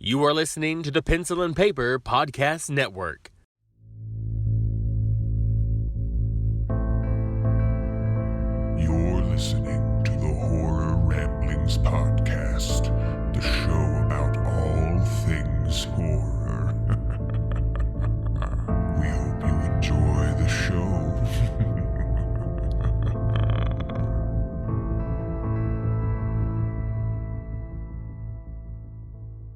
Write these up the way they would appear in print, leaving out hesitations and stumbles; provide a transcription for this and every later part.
You are listening to the Pencil and Paper Podcast Network. You're listening to the Horror Ramblings Podcast, the show about all things horror. We hope you enjoy the show.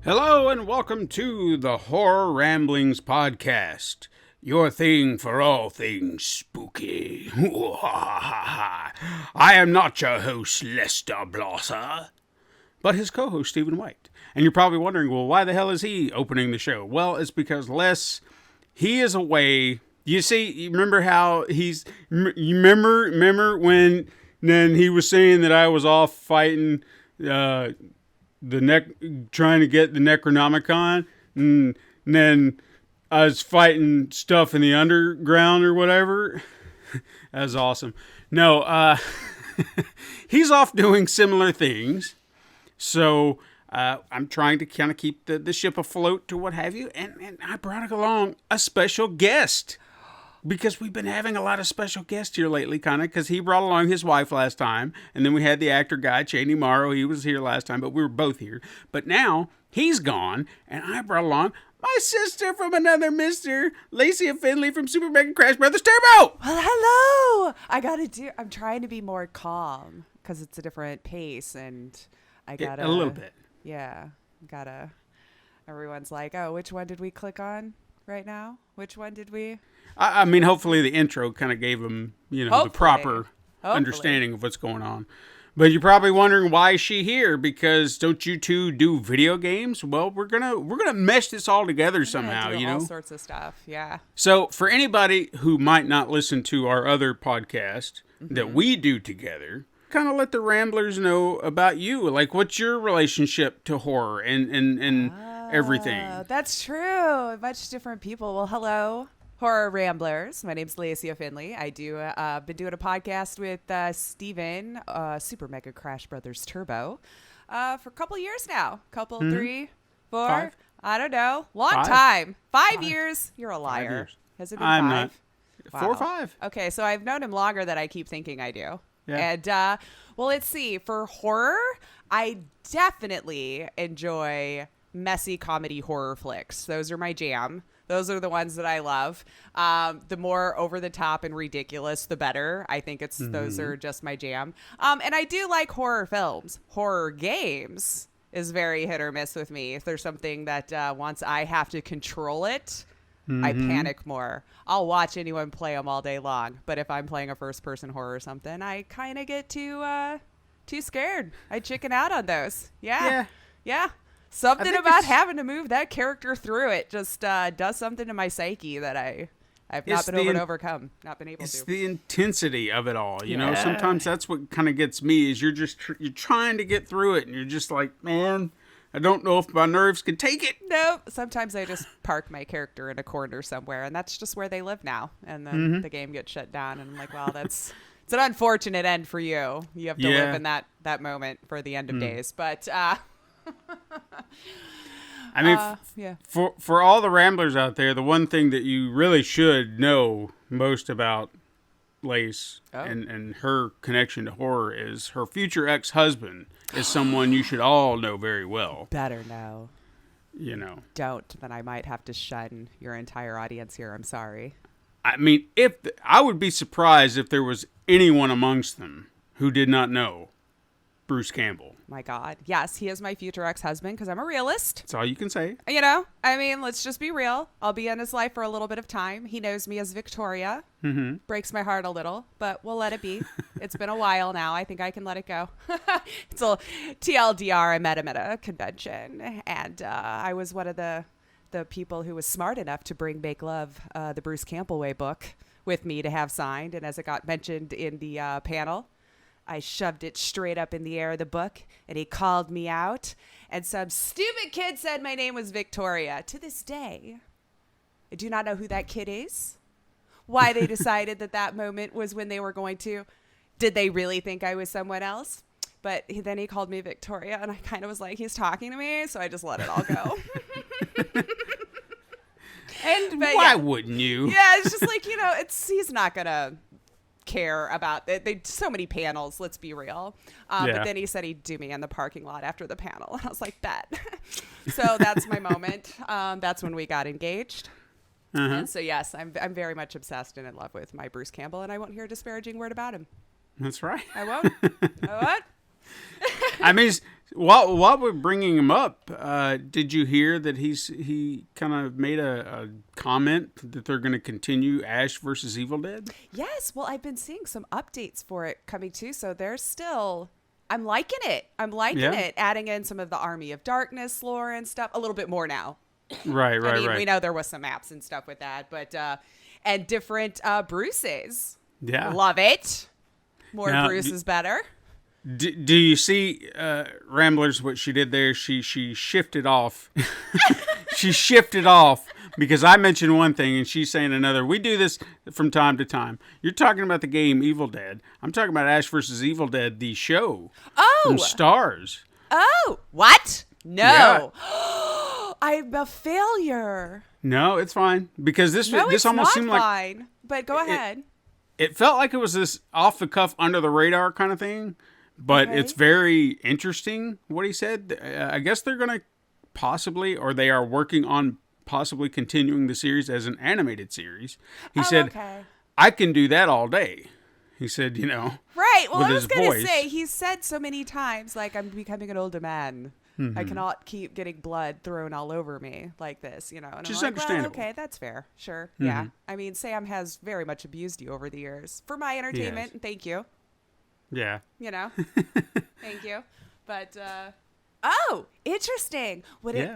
Hello and welcome to the Horror Ramblings Podcast, your thing for all things spooky. I am not your host, Lester Blosser, but his co-host, Stephen White. And you're probably wondering, well, why the hell is he opening the show? Well, it's because he is away. You see, you remember how you remember when then he was saying that I was off fighting, trying to get the Necronomicon, and then I was fighting stuff in the underground or whatever. That was awesome. No, he's off doing similar things. So I'm trying to kind of keep the ship afloat to what have you. And I brought along a special guest. Because we've been having a lot of special guests here lately, kind of, because he brought along his wife last time, and then we had the actor guy, Cheney Morrow, he was here last time, but we were both here. But now, he's gone, and I brought along my sister from another mister, Laceya Finley from Super Mega Crash Brothers Turbo! Well, hello! I'm trying to be more calm, because it's a different pace, and I gotta... A little bit. Yeah, everyone's like, oh, which one did we click on right now? Which one did we... I mean, hopefully the intro kind of gave them, the proper understanding of what's going on. But you're probably wondering, why is she here? Because don't you two do video games? Well, we're gonna mesh this all together somehow, all sorts of stuff, yeah. So for anybody who might not listen to our other podcast that we do together, kind of let the Ramblers know about you. Like, what's your relationship to horror and everything? That's true. Much different people. Well, hello. Horror Ramblers. My name's Laceya Finley. I do been doing a podcast with Steven, Super Mega Crash Brothers Turbo, for a couple years now. Three, four, 5. I don't know. Long 5. time. 5 years. You're a liar. 5 years. Has it been I'm 5? not. Wow. 4 or 5. Okay, so I've known him longer than I keep thinking I do. Yeah. And, well, let's see. For horror, I definitely enjoy messy comedy horror flicks. Those are my jam. Those are the ones that I love. The more over the top and ridiculous, the better. I think those are just my jam. And I do like horror films. Horror games is very hit or miss with me. If there's something that once I have to control it, I panic more. I'll watch anyone play them all day long. But if I'm playing a first-person horror or something, I kind of get too scared. I chicken out on those. Yeah. Something about having to move that character through it just does something to my psyche that I've not been able to overcome. Not been able to. It's the intensity of it all. You know, sometimes that's what kind of gets me is you're trying to get through it and you're just like, man, I don't know if my nerves can take it. No, sometimes I just park my character in a corner somewhere and that's just where they live now. And then the game gets shut down and I'm like, well, it's an unfortunate end for you. You have to live in that moment for the end of days. But I mean, for all the Ramblers out there, the one thing that you really should know most about Lace and her connection to horror is her future ex-husband is someone you should all know very well. Better know. Don't. Then I might have to shun your entire audience here. I'm sorry. I mean, I would be surprised if there was anyone amongst them who did not know Bruce Campbell. My God. Yes, he is my future ex-husband because I'm a realist. That's all you can say. I mean, let's just be real. I'll be in his life for a little bit of time. He knows me as Victoria. Breaks my heart a little, but we'll let it be. It's been a while now. I think I can let it go. It's a TLDR. I met him at a convention, and I was one of the people who was smart enough to bring Make Love, the Bruce Campbell Way book, with me to have signed. And as it got mentioned in the panel, I shoved it straight up in the air of the book, and he called me out, and some stupid kid said my name was Victoria. To this day, I do not know who that kid is, why they decided that moment was when they were going to. Did they really think I was someone else? but then he called me Victoria, and I kind of was like, he's talking to me, so I just let it all go. But why wouldn't you? Yeah, it's just like, he's not gonna care about it. They so many panels, let's be real. But then he said he'd do me in the parking lot after the panel, and I was like, bet. So that's my moment. That's when we got engaged. And so yes, I'm very much obsessed and in love with my Bruce Campbell, and I won't hear a disparaging word about him. That's right. I won't. I won't. I mean, while we're bringing him up, did you hear that he kind of made a comment that they're going to continue Ash versus Evil Dead? Yes. Well, I've been seeing some updates for it coming too. So there's still, I'm liking it. It. Adding in some of the Army of Darkness lore and stuff a little bit more now. Right. I mean, we know there was some maps and stuff with that, but, and different Bruces. Yeah. Love it. More Bruce is better. Do you see, Ramblers, what she did there? She shifted off. She shifted off because I mentioned one thing and she's saying another. We do this from time to time. You're talking about the game Evil Dead. I'm talking about Ash versus Evil Dead, the show. From Stars. Oh, what? No. Yeah. I'm a failure. No, it's fine because this almost seemed like fine. But go ahead. It felt like it was this off the cuff, under the radar kind of thing. But it's very interesting what he said. I guess they're going to possibly, or they are working on possibly continuing the series as an animated series. He said, I can do that all day. He said, Right. Well, with I was going to say, he's said so many times, like, I'm becoming an older man. Mm-hmm. I cannot keep getting blood thrown all over me like this, And Which is like, understandable. Well, okay, that's fair. Sure. Mm-hmm. Yeah. I mean, Sam has very much abused you over the years for my entertainment. And thank you. Yeah. Thank you. But, interesting. Would it,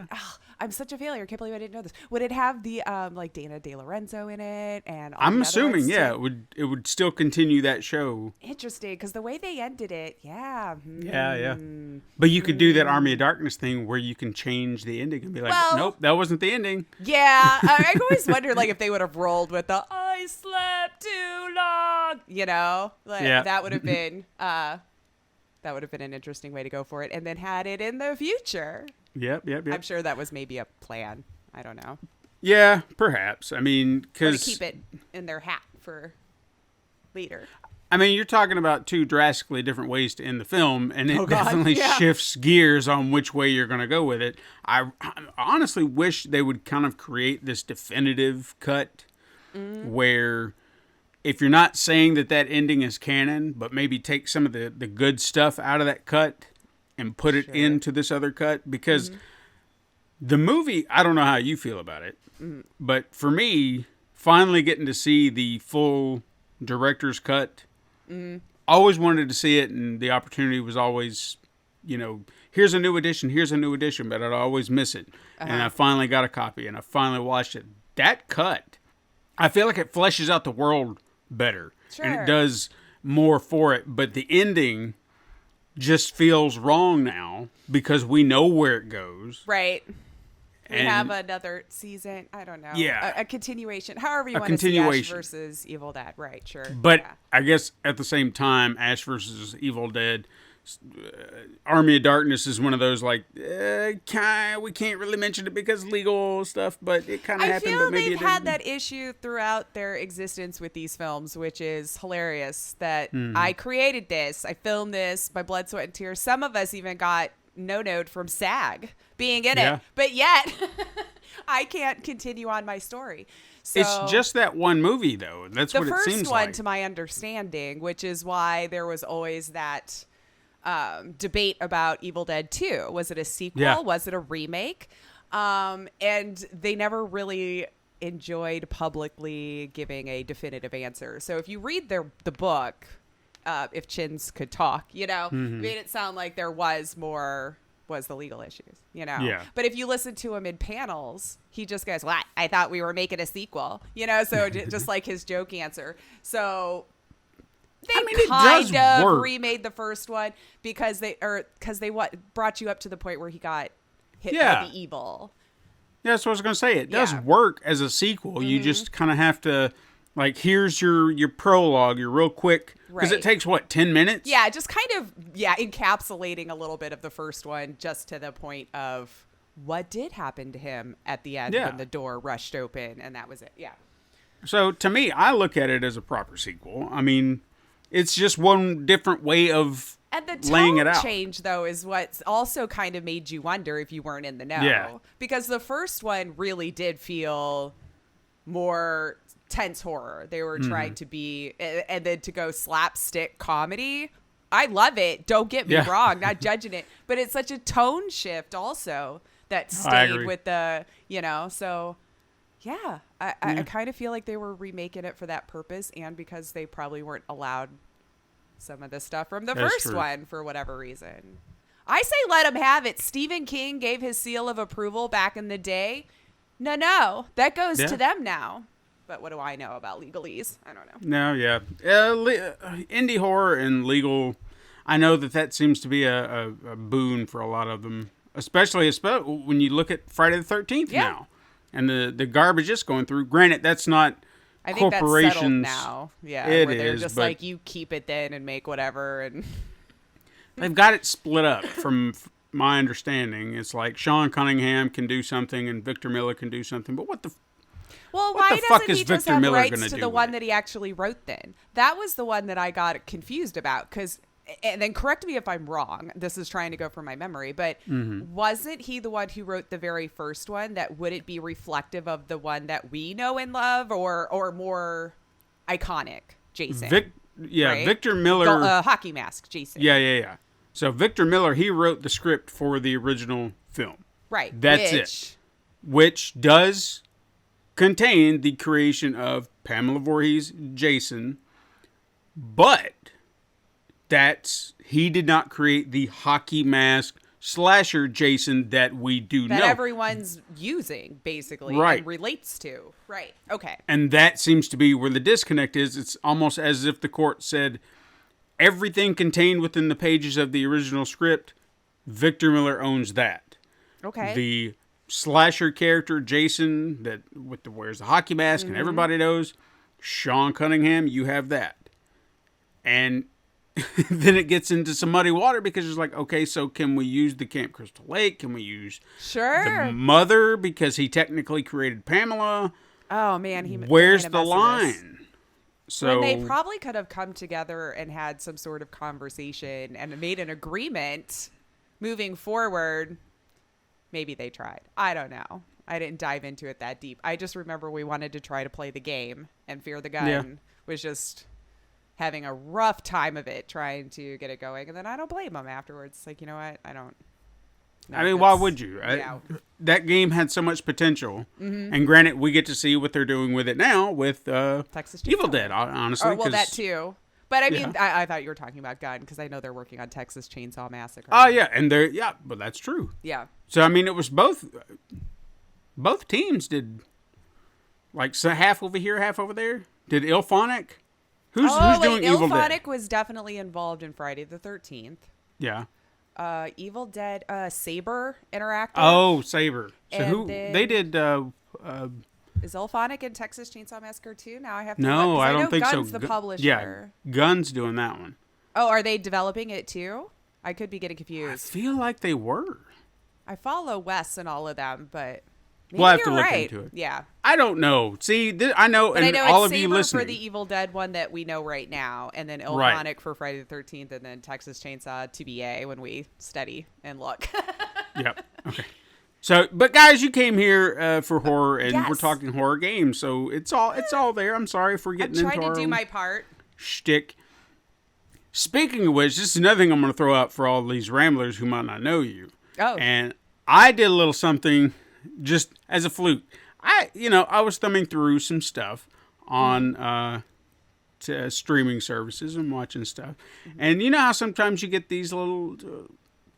I'm such a failure. I can't believe I didn't know this. Would it have the, like Dana De Lorenzo in it? And all I'm the assuming, other ones too? it would still continue that show. Interesting. Because the way they ended it, Yeah. But you could do that Army of Darkness thing where you can change the ending and be like, nope, that wasn't the ending. Yeah. I always wondered, like, if they would have rolled with the, I slept too long, that would have been, that would have been an interesting way to go for it, and then had it in the future. Yep. I'm sure that was maybe a plan. I don't know. Yeah, perhaps. I mean, because to keep it in their hat for later. I mean, you're talking about two drastically different ways to end the film, and it definitely yeah. shifts gears on which way you're going to go with it. I honestly wish they would kind of create this definitive cut where, if you're not saying that ending is canon, but maybe take some of the good stuff out of that cut and put it into this other cut. Because the movie, I don't know how you feel about it, but for me, finally getting to see the full director's cut, always wanted to see it, and the opportunity was always, here's a new edition, but I'd always miss it. And I finally got a copy, and I finally watched it. That cut, I feel like it fleshes out the world better. Sure. And it does more for it, but the ending just feels wrong now because we know where it goes. Right. We And have another season. I don't know. Yeah. A continuation. However you want to see Ash versus Evil Dead. Right. Sure. But I guess at the same time, Ash versus Evil Dead, Army of Darkness is one of those like, we can't really mention it because legal stuff, but it kind of happened. I feel but maybe they've had that issue throughout their existence with these films, which is hilarious that I created this, I filmed this, by blood, sweat, and tears. Some of us even got no-noed from SAG being in it, but yet I can't continue on my story. So, it's just that one movie, though. That's what it seems like. The first one, to my understanding, which is why there was always that debate about Evil Dead 2. Was it a sequel? Yeah. Was it a remake? And they never really enjoyed publicly giving a definitive answer. So if you read the book, If Chins Could Talk, made it sound like there was the legal issues, Yeah. But if you listen to him in panels, he just goes, "What? I thought we were making a sequel," so just like his joke answer. So they kind of remade the first one because they brought you up to the point where he got hit by the evil. Yeah, that's what I was going to say. It does work as a sequel. You just kind of have to Like, here's your prologue, your real quick, because it Right. takes, 10 minutes? Yeah, just kind of, encapsulating a little bit of the first one, just to the point of what did happen to him at the end Yeah. when the door rushed open, and that was it. Yeah. So, to me, I look at it as a proper sequel. I mean, it's just one different way of And the laying it tone out. change, though, is what's also kind of made you wonder if you weren't in the know. Yeah. Because the first one really did feel more tense horror. They were trying to be, and then to go slapstick comedy. I love it. Don't get me Yeah. wrong, not judging it, but it's such a tone shift also that I stayed agree. with the, so yeah, I kind of feel like they were remaking it for that purpose, and because they probably weren't allowed some of the stuff from the That's first true. one for whatever reason. I say let them have it. Stephen King gave his seal of approval back in the day. No, that goes Yeah. to them now. But what do I know about legalese? I don't know. No, yeah. Indie horror and legal, I know that seems to be a boon for a lot of them, especially when you look at Friday the 13th Yeah. now. And the garbage it's going through. Granted, that's not I think that's settled corporations. now. Yeah, It where they're is, just but- like, you keep it then and make whatever. And They've got it split up from my understanding. It's like Sean Cunningham can do something and Victor Miller can do something. But what the well, What why the fuck doesn't is he just Victor have Miller rights gonna to do the with one it? that he actually wrote then? That was the one that I got confused about, because, and then correct me if I'm wrong, this is trying to go from my memory, but wasn't he the one who wrote the very first one? That would it be reflective of the one that we know and love, or more iconic Jason? Right? Victor Miller. Hockey mask Jason. Yeah. So Victor Miller, he wrote the script for the original film. Right. That's it. Which does contain the creation of Pamela Voorhees, Jason, but he did not create the hockey mask slasher Jason that we do That know. everyone's using, basically, Right. and relates to. Right. Okay. And that seems to be where the disconnect is. It's almost as if the court said everything contained within the pages of the original script, Victor Miller owns that. Okay. The slasher character Jason that wears the hockey mask and everybody knows, Sean Cunningham, you have that. And then it gets into some muddy water because it's like, okay, so can we use the Camp Crystal Lake? Can we use Sure. the mother because he technically created Pamela? Oh man, Where's made a the mess of this. line? So When they probably could have come together and had some sort of conversation and made an agreement moving forward. Maybe they tried. I don't know. I didn't dive into it that deep. I just remember we wanted to try to play the game, and Fear the Gun was just having a rough time of it trying to get it going. And then I don't blame them afterwards. Like, you know what? I don't. No, I mean, why that's- would you? Yeah. That game had so much potential. And granted, we get to see what they're doing with it now with Texas Evil Chainsaw. Dead, honestly. Oh, well, 'cause- that too. But I mean, Yeah. I thought you were talking about Gun, because I know they're working on Texas Chainsaw Massacre. Oh, yeah. And but that's true. Yeah. So, I mean, it was both teams did like half over here, half over there. Did Ilphonic? Who's doing Evil Dead? Ilphonic was definitely involved in Friday the 13th. Yeah. Evil Dead, Saber Interactive. Oh, Saber. So And they did Is Ilphonic in Texas Chainsaw Massacre too? Now I have to no, look, 'cause I don't know think Gun's so. the publisher. Yeah, Gun's doing that one. Oh, are they developing it too? I could be getting I confused. feel like they were. I follow Wes and all of them, but maybe We'll have you're to look right. into it. Yeah. I don't know. See, I know, But I and know all it's of you Saber listening. for the Evil Dead one that we know right now, and then Ilphonic Right. for Friday the 13th, and then Texas Chainsaw TBA when we study and look. Yep. Okay. So, but guys, you came here for horror, and we're Yes. talking horror games, so it's all there. I'm sorry for I'm getting into trying to our do own my part. shtick. Speaking of which, this is another thing I'm going to throw out for all these ramblers who might not know you. Oh. And I did a little something just as a fluke. I was thumbing through some stuff on streaming services and watching stuff. And you know how sometimes you get these little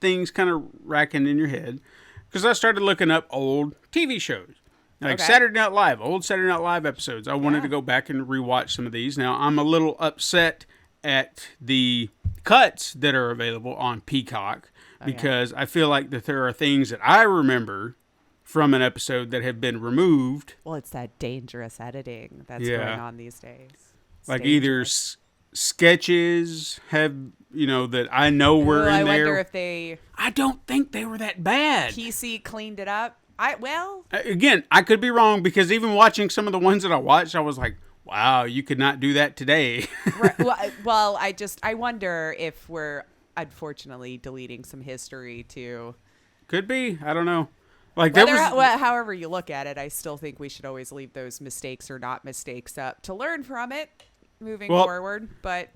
things kind of racking in your head? Because I started looking up old TV shows. Like Okay. Saturday Night Live, old Saturday Night Live episodes. I wanted Yeah. to go back and rewatch some of these. Now, I'm a little upset at the cuts that are available on Peacock because I feel like that there are things that I remember from an episode that have been removed. Well, it's that dangerous editing that's Yeah. going on these days. It's Like dangerous. either sketches have, that I know were Ooh, in I there. wonder if they I don't think they were that bad. PC cleaned it up. Again, I could be wrong because even watching some of the ones that I watched, I was like, wow, you could not do that today. well, I wonder if we're unfortunately deleting some history too. Could be. I don't know. Like However you look at it, I still think we should always leave those mistakes or not mistakes up to learn from it moving forward. But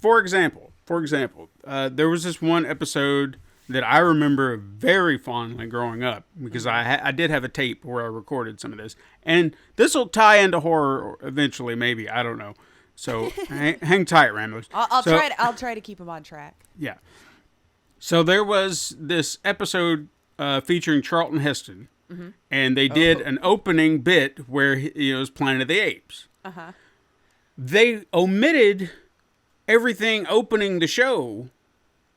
for example, there was this one episode that I remember very fondly growing up because I did have a tape where I recorded some of this, and this will tie into horror eventually, maybe, I don't know. So hang tight, Ramblers. I'll try to keep them on track. Yeah. So there was this episode featuring Charlton Heston, and they did an opening bit where it was Planet of the Apes. They omitted everything opening the show.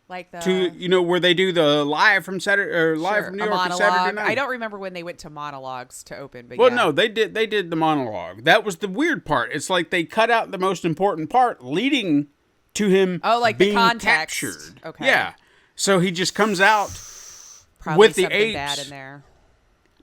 Like where they do the live from Saturday or live from New York on Saturday night. I don't remember when they went to monologues to open, but no, they did the monologue. That was the weird part. It's like they cut out the most important part, leading to him being the context. captured. Okay. Yeah. So he just comes out Probably with the something apes. bad in there.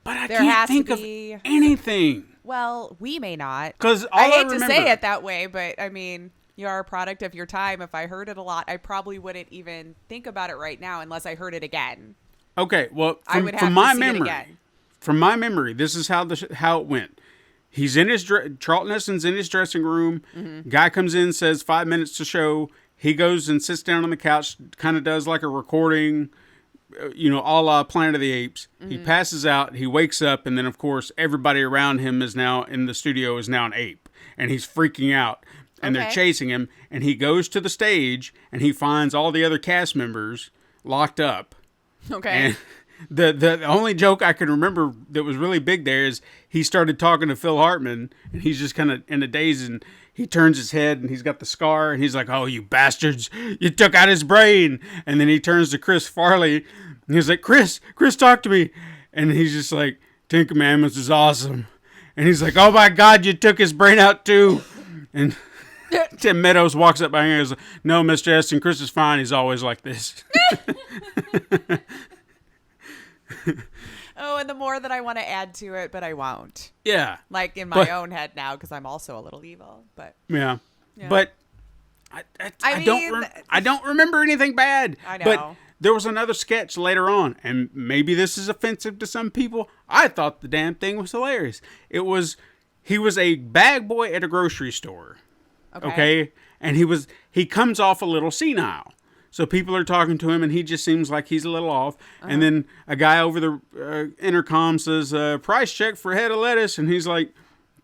But I There can't has to think of be. anything. Well, we may not. Because I hate to say it that way, but I mean, you are a product of your time. If I heard it a lot, I probably wouldn't even think about it right now unless I heard it again. Okay, well, I would have from my to see it memory, again. from my memory, this is how it went. He's in his Charlton Heston's in his dressing room. Guy comes in, says 5 minutes to show. He goes and sits down on the couch, kind of does like a recording, a la Planet of the Apes. He passes out. He wakes up, and then of course everybody around him is now in the studio is now an ape, and he's freaking out. And they're chasing him, and he goes to the stage, and he finds all the other cast members locked up. Okay. And the only joke I can remember that was really big there is he started talking to Phil Hartman, and he's just kind of in a daze, and he turns his head, and he's got the scar, and he's like, "Oh, you bastards, you took out his brain." And then he turns to Chris Farley, and he's like, Chris, talk to me. And he's just like, "Ten Commandments is awesome." And he's like, "Oh my God, you took his brain out too." And Tim Meadows walks up behind him and goes, "No, Mr. Heston, Chris is fine. He's always like this." Oh, and the more that I want to add to it, but I won't. Yeah. Like in my own head now, because I'm also a little evil. But yeah. But I don't remember anything bad. I know. But there was another sketch later on, and maybe this is offensive to some people. I thought the damn thing was hilarious. He was a bag boy at a grocery store. Okay? And he comes off a little senile. So people are talking to him, and he just seems like he's a little off. And then a guy over the intercom says, "Price check for a head of lettuce." And he's like,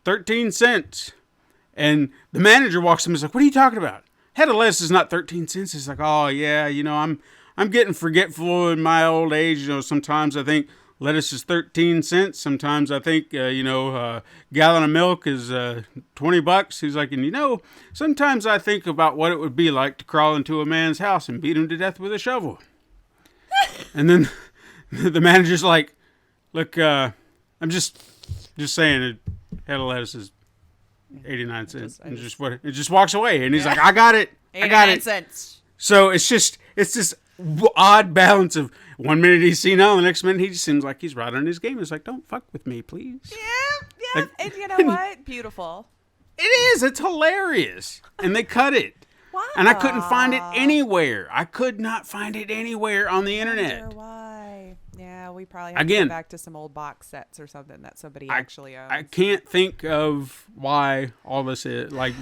13 cents. And the manager walks up and is like, "What are you talking about? Head of lettuce is not 13 cents. He's like, "Oh, yeah, I'm getting forgetful in my old age. Sometimes I think lettuce is 13 cents. Sometimes I think, a gallon of milk is $20. He's like, "And sometimes I think about what it would be like to crawl into a man's house and beat him to death with a shovel." And then the manager's like, "Look, I'm just saying a head of lettuce is 89 cents." And it just walks away. And he's like, "I got it. I got it." 89 cents. So it's this odd balance of 1 minute he's senile, the next minute he just seems like he's right on his game. It's like, "Don't fuck with me, please." Yeah. And you know what? Beautiful. It is. It's hilarious. And they cut it. Wow. And I couldn't find it anywhere. I could not find it anywhere on the internet. Why? Yeah, we probably have to Again, go back to some old box sets or something that somebody actually owns. I can't think of why all this is. Like,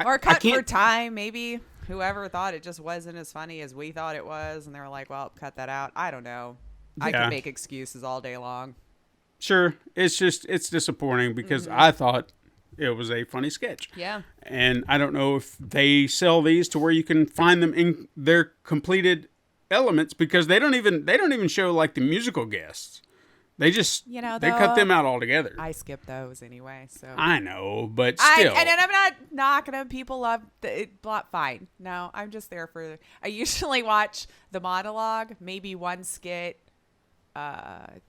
or cut for time, maybe. Whoever thought it just wasn't as funny as we thought it was, and they were like, "Well, cut that out." I don't know. I could make excuses all day long. Sure. It's disappointing because I thought it was a funny sketch. Yeah. And I don't know if they sell these to where you can find them in their completed elements, because they don't even show like the musical guests. They just they cut them out altogether. I skip those anyway, so I know, but still. And I'm not knocking them. People love it. Fine. No, I'm just there for. I usually watch the monologue, maybe one skit,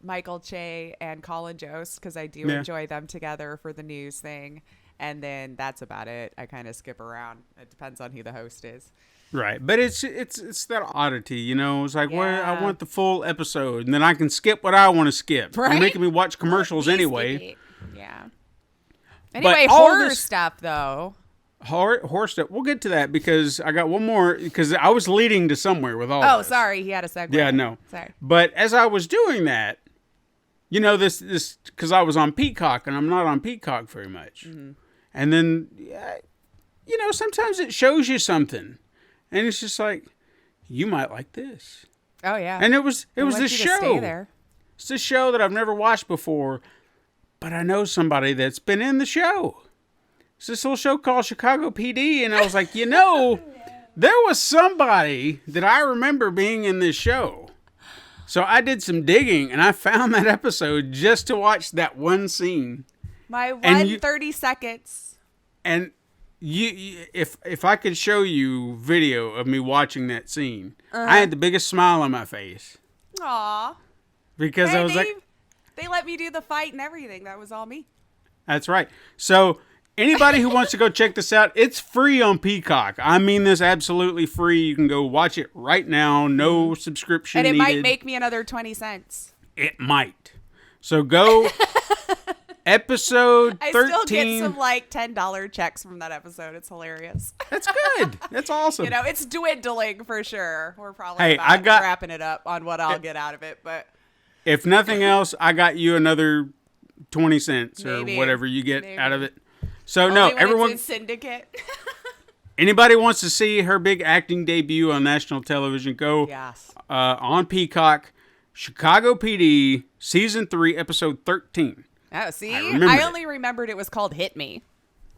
Michael Che and Colin Jost because I do enjoy them together for the news thing. And then that's about it. I kind of skip around. It depends on who the host is. Right, but it's that oddity, you know. It's like, well, I want the full episode, and then I can skip what I want to skip. Right? You're making me watch commercials anyway. Yeah. Anyway, horror stuff though. Horror stuff. We'll get to that because I got one more because I was leading to somewhere with all. Oh, this. Sorry, he had a segue. Yeah, no. Sorry. But as I was doing that, you know, this because I was on Peacock and I'm not on Peacock very much, and then you know, sometimes it shows you something. And it's just like, you might like this. Oh yeah. And it was this show. Stay there. It's this show that I've never watched before, but I know somebody that's been in the show. It's this little show called Chicago PD, and I was like, you know, there was somebody that I remember being in this show. So I did some digging, and I found that episode just to watch that one scene. My 30 seconds. And if I could show you video of me watching that scene, I had the biggest smile on my face. Aw. Because I was like... They let me do the fight and everything. That was all me. That's right. So, anybody who wants to go check this out, it's free on Peacock. I mean this absolutely free. You can go watch it right now. No subscription needed. And it needed. might make me another 20 cents. It might. So, go... Episode 13. I still get some like $10 checks from that episode. It's hilarious. That's good. That's awesome. You know, it's dwindling for sure. We're probably wrapping it up on what I'll get out of it. But if nothing else, I got you another 20 cents or maybe, whatever you get out of it. So only no, when everyone. It's in Syndicate. Anybody wants to see her big acting debut on national television? Go on Peacock. Chicago PD season 3, episode 13. Oh, see? I only remembered it was called Hit Me.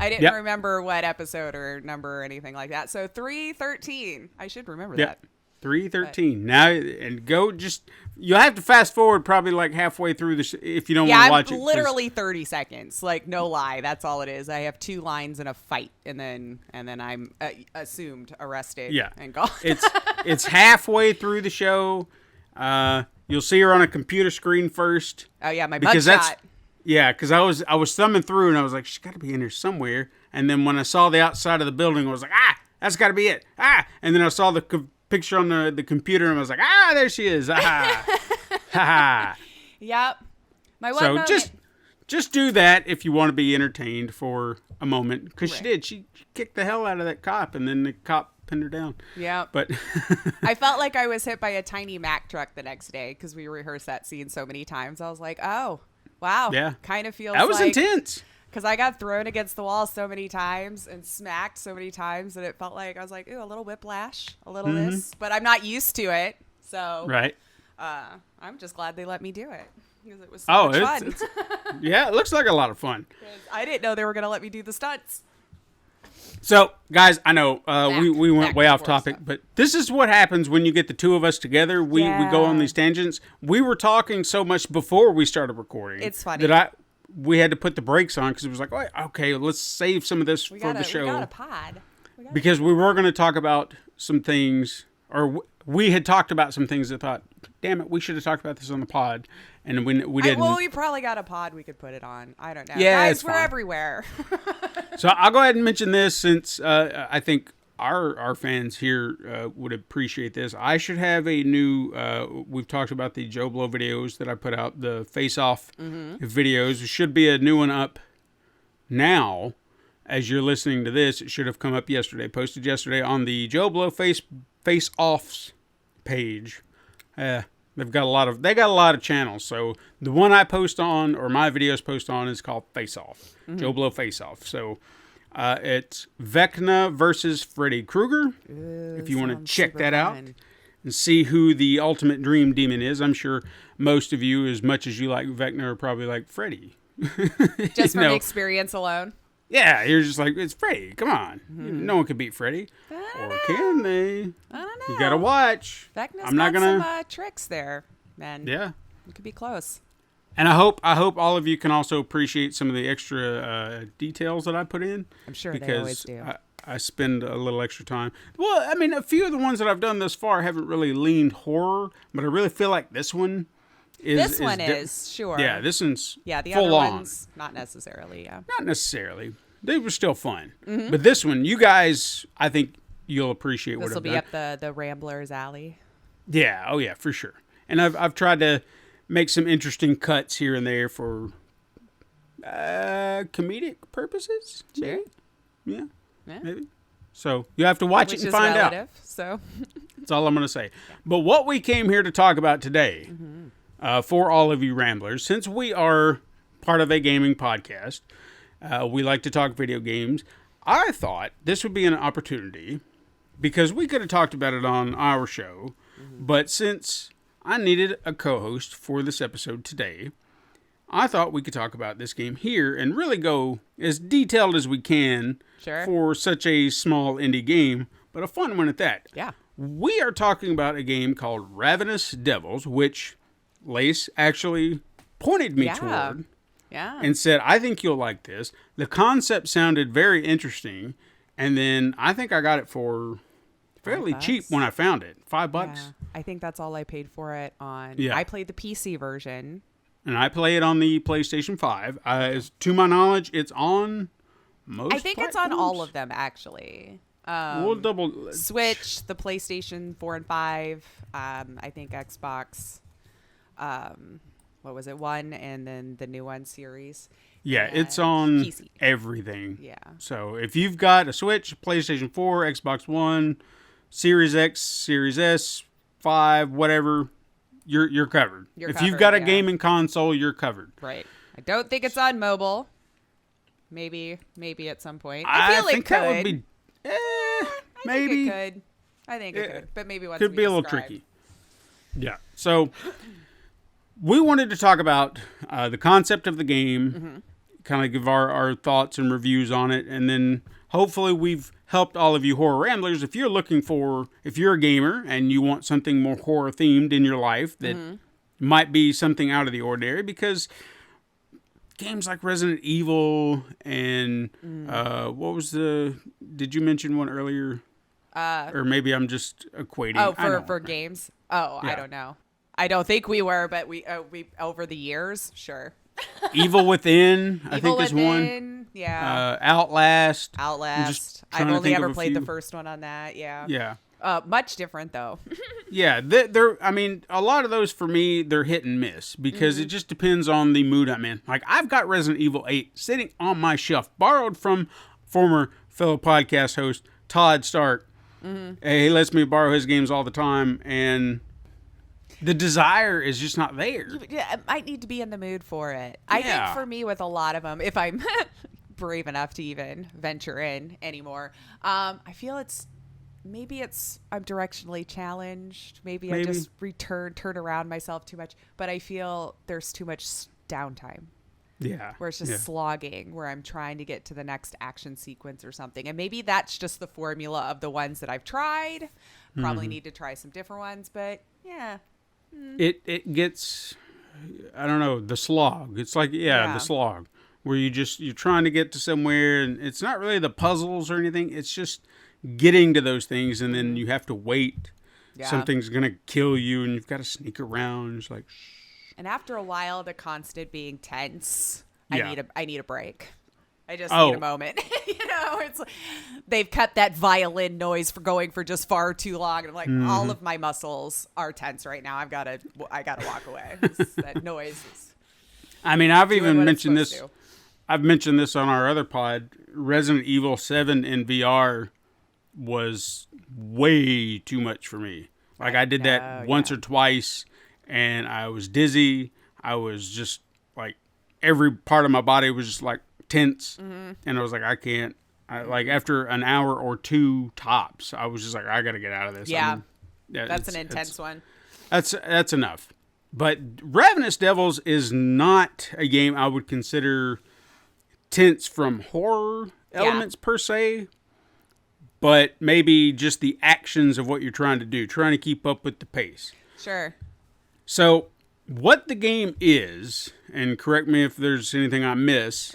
I didn't remember what episode or number or anything like that. So 313. I should remember that. 313. Now, and go just... You'll have to fast forward probably like halfway through this if you don't want to watch it. Yeah, literally 30 seconds. Like, no lie. That's all it is. I have 2 lines in a fight, and then I'm assumed arrested and gone. It's halfway through the show. You'll see her on a computer screen first. Oh, yeah, my mugshot. Yeah, because I was thumbing through and I was like, she's got to be in here somewhere. And then when I saw the outside of the building, I was like, that's got to be it. And then I saw the picture on the computer and I was like, there she is. Yep. My one so moment. just do that if you want to be entertained for a moment. Because she did. She kicked the hell out of that cop and then the cop pinned her down. Yeah. But I felt like I was hit by a tiny Mack truck the next day because we rehearsed that scene so many times. I was like, oh. Wow. Yeah. Kind of feels like... That was intense. Because I got thrown against the wall so many times and smacked so many times that it felt like I was like, ooh, a little whiplash, a little this. But I'm not used to it. So... Right. I'm just glad they let me do it. Because it was so much fun. Yeah, it looks like a lot of fun. I didn't know they were going to let me do the stunts. So, guys, I know we went way off topic, but this is what happens when you get the two of us together. We go on these tangents. We were talking so much before we started recording. It's funny. That we had to put the brakes on because it was like, okay, let's save some of this for the show. We got a pod. Because we were going to talk about some things, or we had talked about some things that thought, damn it, we should have talked about this on the pod. And we didn't. Well, we probably got a pod we could put it on. I don't know. Yeah, guys, we're everywhere. So I'll go ahead and mention this since I think our fans here would appreciate this. I should have a new, we've talked about the Joe Blow videos that I put out, the face-off videos. There should be a new one up now. As you're listening to this, it should have come up yesterday, posted yesterday on the Joe Blow face-offs page. They got a lot of channels. So the one I post on, or my videos post on, is called Face Off. Joe Blow Face Off. So it's Vecna versus Freddy Krueger. If you want to check that out and see who the ultimate dream demon is. I'm sure most of you, as much as you like Vecna, are probably like Freddy. Just from experience alone. Yeah, you're just like, it's Freddy. Come on. No one can beat Freddy. Or can they? I don't know. You got to watch. Vecna's got some tricks there, man. Yeah. It could be close. And I hope all of you can also appreciate some of the extra details that I put in. I'm sure they always do. I spend a little extra time. Well, I mean, a few of the ones that I've done thus far haven't really leaned horror, but I really feel like this one This one is, sure. Yeah, this one's Yeah, the full other on. ones, not necessarily, yeah. Not necessarily. They were still fun. But this one, you guys, I think you'll appreciate what This I've will done. be up the Rambler's alley. Yeah, oh yeah, for sure. And I've tried to make some interesting cuts here and there for comedic purposes. Sure. Yeah, Yeah. maybe. So you have to watch Which it and is find relative, out. so. That's all I'm going to say. But what we came here to talk about today, for all of you ramblers, since we are part of a gaming podcast, we like to talk video games. I thought this would be an opportunity because we could have talked about it on our show, but since I needed a co-host for this episode today, I thought we could talk about this game here and really go as detailed as we can Sure. for such a small indie game, but a fun one at that. Yeah. We are talking about a game called Ravenous Devils, which Lace actually pointed me toward Yeah. and said, I think you'll like this. The concept sounded very interesting, and then I think I got it for fairly cheap when I found it. $5. Yeah. I think that's all I paid for it on. Yeah. I played the PC version. And I play it on the PlayStation 5. To my knowledge, it's on most I think it's on all platforms. of them, actually. We'll double... Switch, the PlayStation 4 and 5, I think Xbox, what was it, 1, and then the new one, Series. Yeah, and it's on PC. everything. Yeah. So if you've got a Switch, PlayStation 4, Xbox One, Series X, Series S, 5, whatever, you're covered. You're if you've covered, got a yeah. gaming console, you're covered. Right. I don't think it's on mobile. Maybe at some point. I feel think it could. that would be maybe I think it could. I think it could. But maybe once could we be a little describe. tricky. Yeah. So we wanted to talk about the concept of the game, kind of give our thoughts and reviews on it, and then hopefully we've helped all of you horror ramblers. If you're a gamer and you want something more horror themed in your life that might be something out of the ordinary, because games like Resident Evil and did you mention one earlier? Or maybe I'm just equating. Oh, for games? Oh, Yeah. I don't know. I don't think we were, but we over the years, sure. Evil Within, I Evil think is one. Within, yeah. Outlast. Outlast. trying I've to only think of ever a played the few. first one on that. Yeah. Yeah. Much different though. Yeah, I mean, a lot of those for me, they're hit and miss because it just depends on the mood I'm in. Like, I've got Resident Evil 8 sitting on my shelf, borrowed from former fellow podcast host Todd Stark. He lets me borrow his games all the time, and the desire is just not there. Yeah, I might need to be in the mood for it. I Yeah. think for me, with a lot of them, if I'm brave enough to even venture in anymore, I feel I'm directionally challenged. Maybe I just turn around myself too much, but I feel there's too much downtime Yeah. where it's just slogging, where I'm trying to get to the next action sequence or something. And maybe that's just the formula of the ones that I've tried. Probably need to try some different ones, but yeah. It gets, I don't know, the slog. It's like, the slog, where you're trying to get to somewhere, and it's not really the puzzles or anything. It's just getting to those things, and then you have to wait. Yeah. Something's going to kill you, and you've got to sneak around. It's like, And after a while, the constant being tense, Yeah. I need a break. I just Oh. need a moment. It's like, they've kept that violin noise for going for just far too long, and I'm like, all of my muscles are tense right now. I gotta walk away. That noise is I mean, I've doing even what it's mentioned this. supposed to. I've mentioned this on our other pod. Resident Evil 7 in VR was way too much for me. Like, I did that once or twice, and I was dizzy. I was just like, every part of my body was just like tense, and I was like, I can't. Like, after an hour or two tops, I was just like, I gotta get out of this. Yeah. Yeah, That's an intense one. That's enough. But Ravenous Devils is not a game I would consider tense from horror elements per se, but maybe just the actions of what you're trying to do, trying to keep up with the pace. Sure. So what the game is, and correct me if there's anything I miss,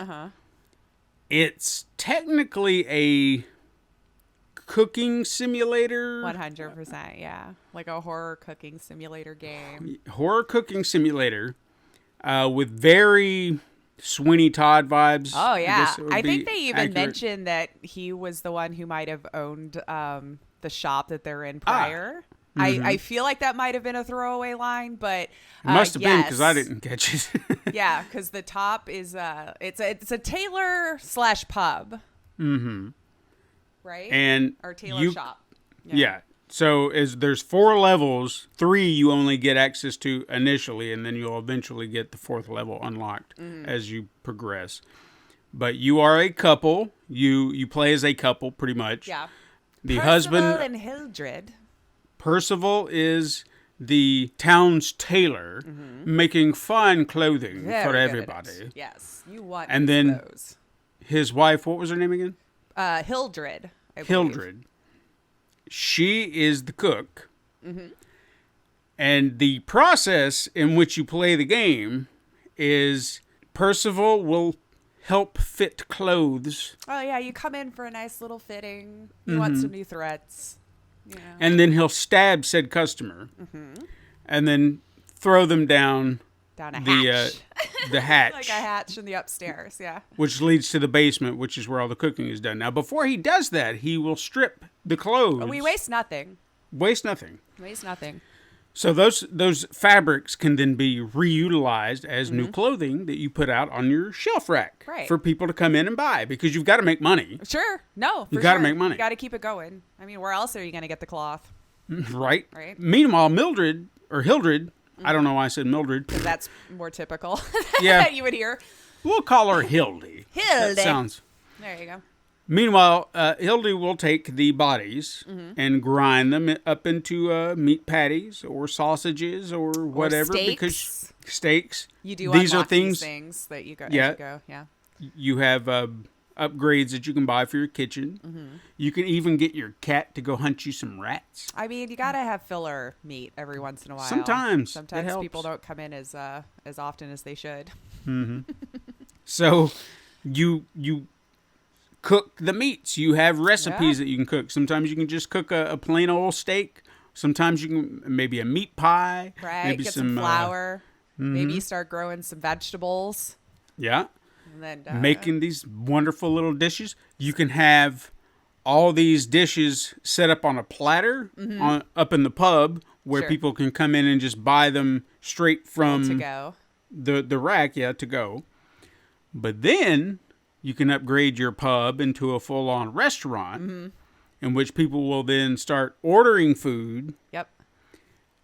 it's technically a cooking simulator. 100%, yeah. Like a horror cooking simulator game. Horror cooking simulator with very Sweeney Todd vibes. Oh, yeah. I think be they even accurate. mentioned that he was the one who might have owned the shop that they're in prior. I feel like that might have been a throwaway line, but It must have been yes. because I didn't catch it. Yeah, because the top is it's a tailor / pub. Mm-hmm. Right? And or tailor shop. Yeah. So there's 4 levels. 3 you only get access to initially, and then you'll eventually get the 4th level unlocked as you progress. But you are a couple. You play as a couple pretty much. Yeah. The Percival husband and Hildred. Percival is the town's tailor, making fine clothing Very for good at everybody. it. Yes, you want And his then clothes. His wife, what was her name again? Hildred. I believe. Hildred. She is the cook. And the process in which you play the game is Percival will help fit clothes, Oh yeah, you come in for a nice little fitting. You want some new threads. You know. and then he'll stab said customer, and then throw them down Down a the hatch. the hatch, Like a hatch in the upstairs, yeah. which leads to the basement, which is where all the cooking is done. Now, before he does that, he will strip the clothes. But we waste nothing. Waste nothing. Waste nothing. So those fabrics can then be reutilized as new clothing that you put out on your shelf rack Right. for people to come in and buy, because you've got to make money, Sure. No, for You gotta sure. make money. You got to keep it going. I mean, where else are you going to get the cloth? right? Right. Meanwhile, Mildred or Hildred, I don't know why I said Mildred. That's more typical. Yeah. that you would hear. We'll call her Hildy. Hildy. That sounds. There you go. Meanwhile, Hildy will take the bodies and grind them up into meat patties or sausages or whatever. steaks. Because steaks. You do These unlock are things. these things that you go. Yeah. As you go. Yeah. You have upgrades that you can buy for your kitchen. You can even get your cat to go hunt you some rats. I mean, you got to have filler meat every once in a while. Sometimes it Sometimes helps. people don't come in as often as they should. So you cook the meats. You have recipes Yeah. that you can cook. Sometimes you can just cook a plain old steak. Sometimes you can maybe a meat pie. Right. Maybe Get some flour. Maybe you start growing some vegetables. Yeah. And then Making these wonderful little dishes. You can have all these dishes set up on a platter up in the pub where Sure. people can come in and just buy them straight from to go. the rack, to go. But then you can upgrade your pub into a full-on restaurant in which people will then start ordering food, Yep.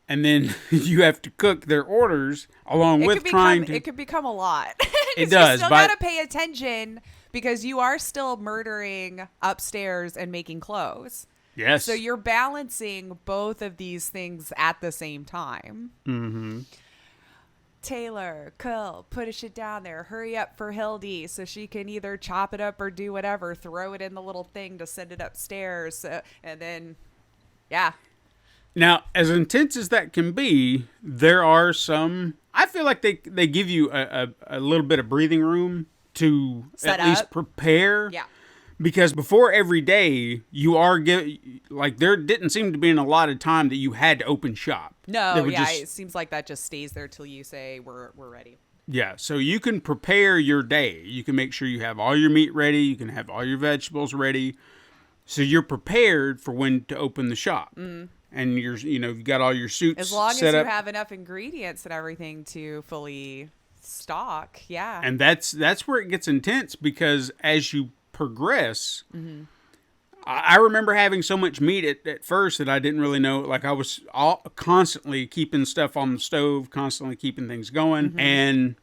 and then you have to cook their orders along with It could become a lot. It does, You still but- got to pay attention because you are still murdering upstairs and making clothes. Yes. So you're balancing both of these things at the same time. Mm-hmm. Taylor, Cole, put a shit down there. Hurry up for Hildy so she can either chop it up or do whatever. Throw it in the little thing to send it upstairs. And then, yeah. Now, as intense as that can be, there are some. I feel like they give you a little bit of breathing room to Set at least up. prepare. Yeah. Because before every day, you are there didn't seem to be a lot of time that you had to open shop. They No, would yeah. just- It seems like that just stays there till you say we're ready. Yeah, so you can prepare your day. You can make sure you have all your meat ready. You can have all your vegetables ready. So you're prepared for when to open the shop. And you've got all your suits As long as set you up. have enough ingredients and everything to fully stock, yeah. And that's where it gets intense, because as you progress, I remember having so much meat at first that I didn't really know. Like, I was constantly keeping stuff on the stove, constantly keeping things going. And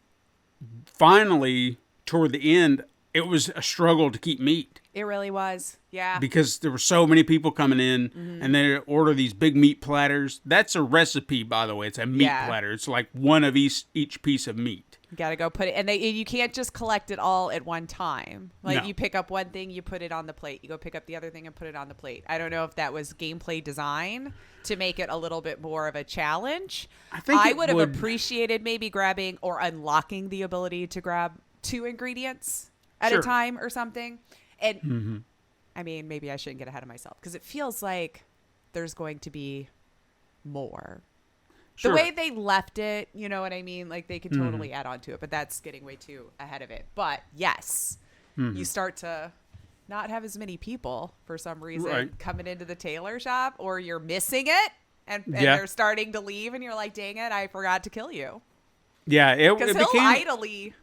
finally, toward the end, it was a struggle to keep meat. It really was. Yeah. Because there were so many people coming in, and they order these big meat platters. That's a recipe, by the way. It's a meat Yeah. platter. It's like one of each piece of meat. You got to go put it, and you can't just collect it all at one time. Like, No. you pick up one thing, you put it on the plate. You go pick up the other thing and put it on the plate. I don't know if that was gameplay design to make it a little bit more of a challenge. I think I it would have would- appreciated maybe grabbing or unlocking the ability to grab 2 ingredients at Sure. a time or something. And I mean, maybe I shouldn't get ahead of myself because it feels like there's going to be more. Sure. The way they left it, you know what I mean? Like they could totally add on to it, but that's getting way too ahead of it. But yes, you start to not have as many people for some reason coming into the tailor shop, or you're missing it and they're starting to leave and you're like, dang it, I forgot to kill you. Yeah, Because he'll idly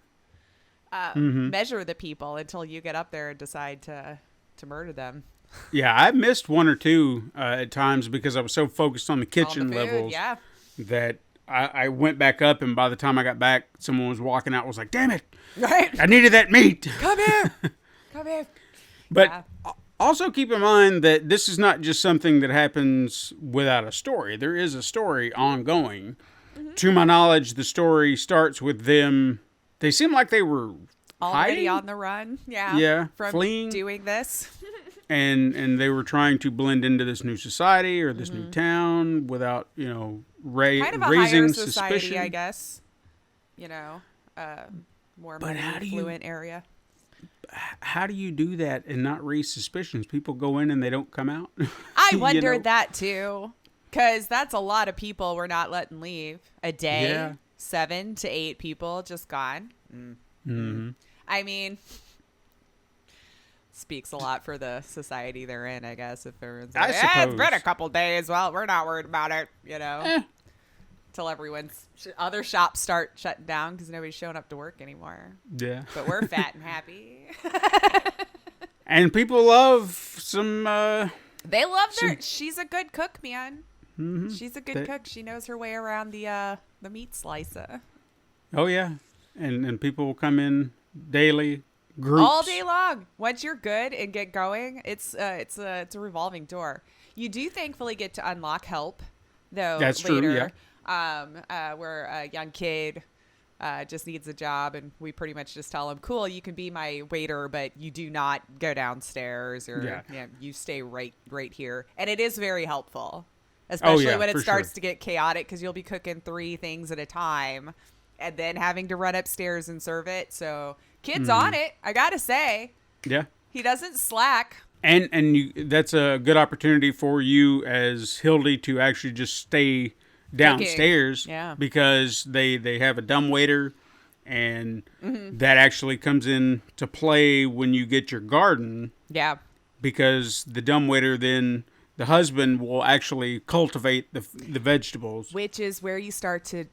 measure the people until you get up there and decide to murder them. Yeah, I missed one or two at times because I was so focused on the kitchen On the food, levels yeah. that I went back up, and by the time I got back, someone was walking out. Was like, "Damn it! Right? I needed that meat." Come here, come here. But also keep in mind that this is not just something that happens without a story. There is a story ongoing. To my knowledge, the story starts with them. They seem like they were Already hiding? on the run. Yeah. Yeah, From fleeing. doing this. And they were trying to blend into this new society or this new town without, you know, Kind of a raising higher society, suspicion. I guess. You know, more But money how do you- affluent area. How do you do that and not raise suspicions? People go in and they don't come out. I You wondered know? that too. Because that's a lot of people we're not letting leave. A day, Yeah. 7 to 8 people just gone. I mean, speaks a lot for the society they're in, I guess. If everyone's like, it's been a suppose. couple days. Well, we're not worried about it, you know. Till everyone's other shops start shutting down because nobody's showing up to work anymore. Yeah. But we're fat and happy. And people love some. They love their. She's a good cook, man. She's a good cook. She knows her way around the meat slicer Oh yeah, and people will come in daily, groups all day long. Once you're good and get going, it's a revolving door. You do thankfully get to unlock help though. That's later. true, Where a young kid just needs a job, and we pretty much just tell him, "Cool, you can be my waiter, but you do not go downstairs, or you stay right here." And it is very helpful, especially when it starts to get chaotic, because you'll be cooking 3 things at a time, and then having to run upstairs and serve it. So, kid's on it. I gotta say, Yeah. he doesn't slack. And that's a good opportunity for you as Hildy to actually just stay downstairs, Yeah. because they have a dumbwaiter, and that actually comes in to play when you get your garden, Yeah. because the dumbwaiter, then the husband will actually cultivate the vegetables. Which is where you start to,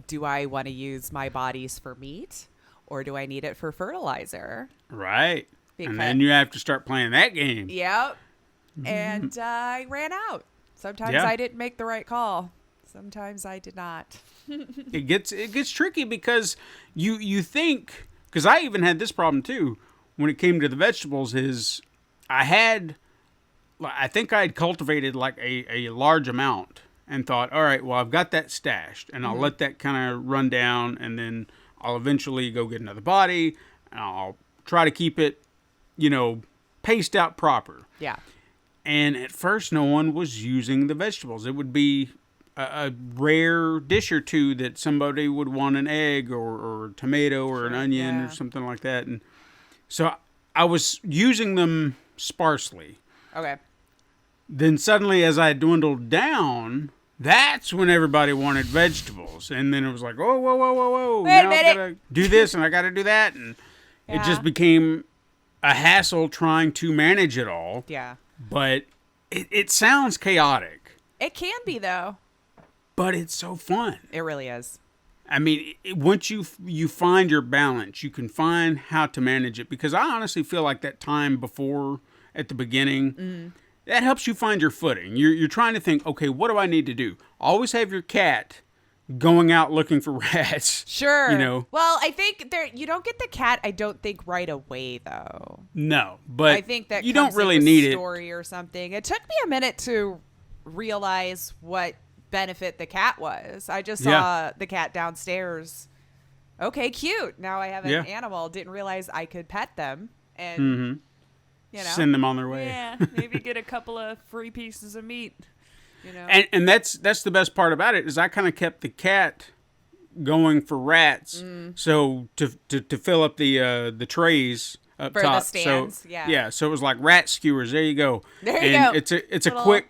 do I want to use my bodies for meat, or do I need it for fertilizer? Right. Because- And then you have to start playing that game. Yep. And I ran out. Sometimes Yeah. I didn't make the right call. Sometimes I did not. It gets tricky because you think, because I even had this problem too when it came to the vegetables, is I think I had cultivated like a large amount and thought, all right, well, I've got that stashed, and I'll let that kind of run down, and then I'll eventually go get another body, and I'll try to keep it, paced out proper. Yeah. And at first, no one was using the vegetables. It would be a rare dish or two that somebody would want an egg or a tomato or an onion yeah. or something like that. And so I was using them sparsely. Okay. Then suddenly, as I dwindled down, that's when everybody wanted vegetables. And then it was like, oh, whoa. Wait a now minute. I gotta do this and I got to do that. And it Yeah. just became a hassle trying to manage it all. Yeah. But it sounds chaotic, It can be, though. but it's so fun. It really is. I mean, once you find your balance, you can find how to manage it. Because I honestly feel like that time before, at the beginning, that helps you find your footing. You're trying to think, okay, what do I need to do? Always have your cat going out looking for rats. Sure. Well, I think you don't get the cat, I don't think, right away, though. No, but I think that you comes don't really in the need it. story or something. It took me a minute to realize what benefit the cat was. I just saw the cat downstairs. Okay, cute. Now I have an animal. Didn't realize I could pet them and Send them on their way. Yeah, maybe get a couple of free pieces of meat. And that's the best part about it, is I kind of kept the cat going for rats. So to fill up the trays, up For top. the stands, so, yeah. So it was like rat skewers. There you go. There you go. It's a Little quick,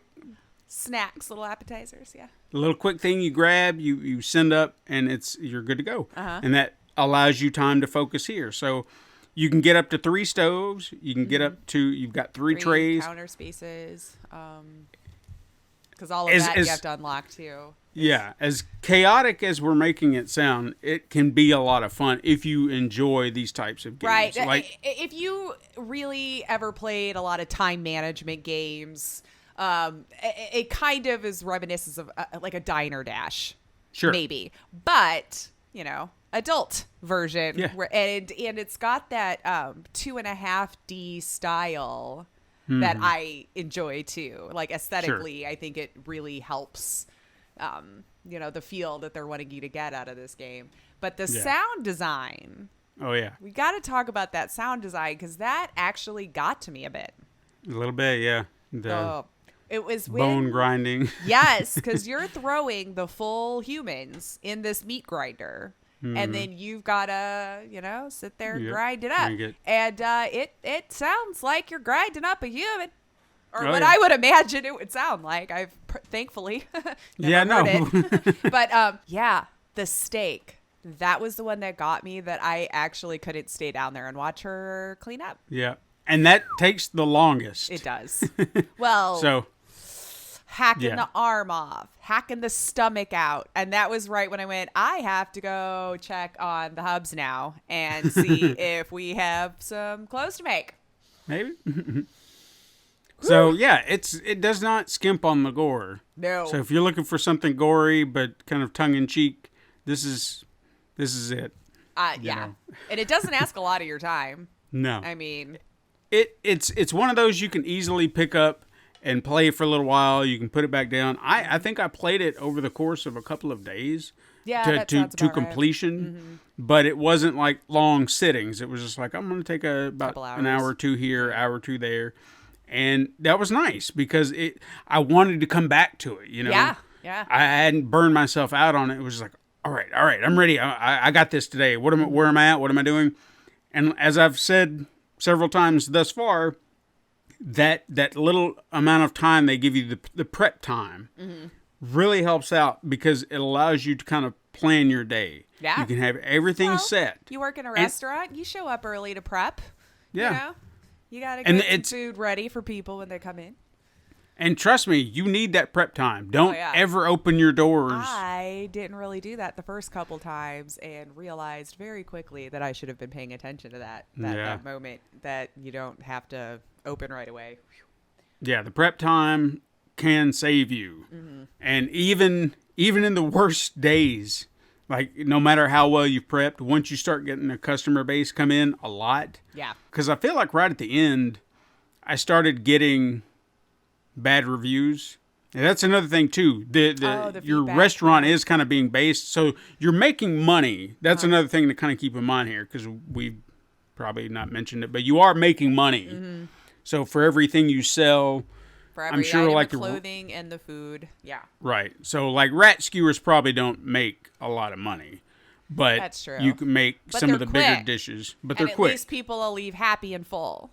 snacks, little appetizers, yeah. little quick thing you grab, you send up, and you're good to go. Uh-huh. And that allows you time to focus here. So you can get up to 3 stoves. You can get up to, you've got 3 trays. Counter spaces. Because all of that you have to unlock too. Yeah, as chaotic as we're making it sound, it can be a lot of fun if you enjoy these types of games. Right. Like, if you really ever played a lot of time management games, it kind of is reminiscent of like a Diner Dash. Sure. Maybe. But, adult version. Yeah. And it's got that 2.5D style that I enjoy too. Like aesthetically, I think it really helps the feel that they're wanting you to get out of this game. But the sound design, oh yeah, we got to talk about that sound design because that actually got to me a bit. a little bit, yeah. The It was bone grinding. Yes, because you're throwing the full humans in this meat grinder. And then you've got to, sit there and grind it up. And it sounds like you're grinding up a human. Or what I would imagine it would sound like. I've thankfully never heard it. But the steak, that was the one that got me that I actually couldn't stay down there and watch her clean up. Yeah. And that takes the longest. It does. Well, so hacking the arm off, hacking the stomach out. And that was right when I went, I have to go check on the hubs now and see if we have some clothes to make. Maybe. So yeah, it does not skimp on the gore. No. So if you're looking for something gory but kind of tongue in cheek, this is it. Yeah. And it doesn't ask a lot of your time. No. I mean, it's one of those you can easily pick up and play for a little while. You can put it back down. I think I played it over the course of a couple of days. Yeah, that sounds to about completion, but it wasn't like long sittings. It was just like I'm going to take about an hour or two here, hour or two there. And that was nice because I wanted to come back to it, Yeah. I hadn't burned myself out on it. It was just like, all right, I'm ready. I got this today. Where am I at? What am I doing? And as I've said several times thus far, that little amount of time they give you, the prep time, really helps out because it allows you to kind of plan your day. Yeah. You can have everything set. You work in a restaurant, you show up early to prep. Yeah. You got to get some food ready for people when they come in. And trust me, you need that prep time. Don't ever open your doors. I didn't really do that the first couple times and realized very quickly that I should have been paying attention to that moment that you don't have to open right away. Yeah, the prep time can save you. And even in the worst days, like no matter how well you've prepped, once you start getting a customer base come in a lot. Yeah. Because I feel like right at the end, I started getting bad reviews. And that's another thing too. Your restaurant is kind of being based, so you're making money. That's another thing to kind of keep in mind here, because we've probably not mentioned it, but you are making money. So for everything you sell, for every I'm sure item like of clothing and the food, right. So like rat skewers probably don't make a lot of money, but that's true. You can make some of the bigger dishes, but they're quick. At least people will leave happy and full.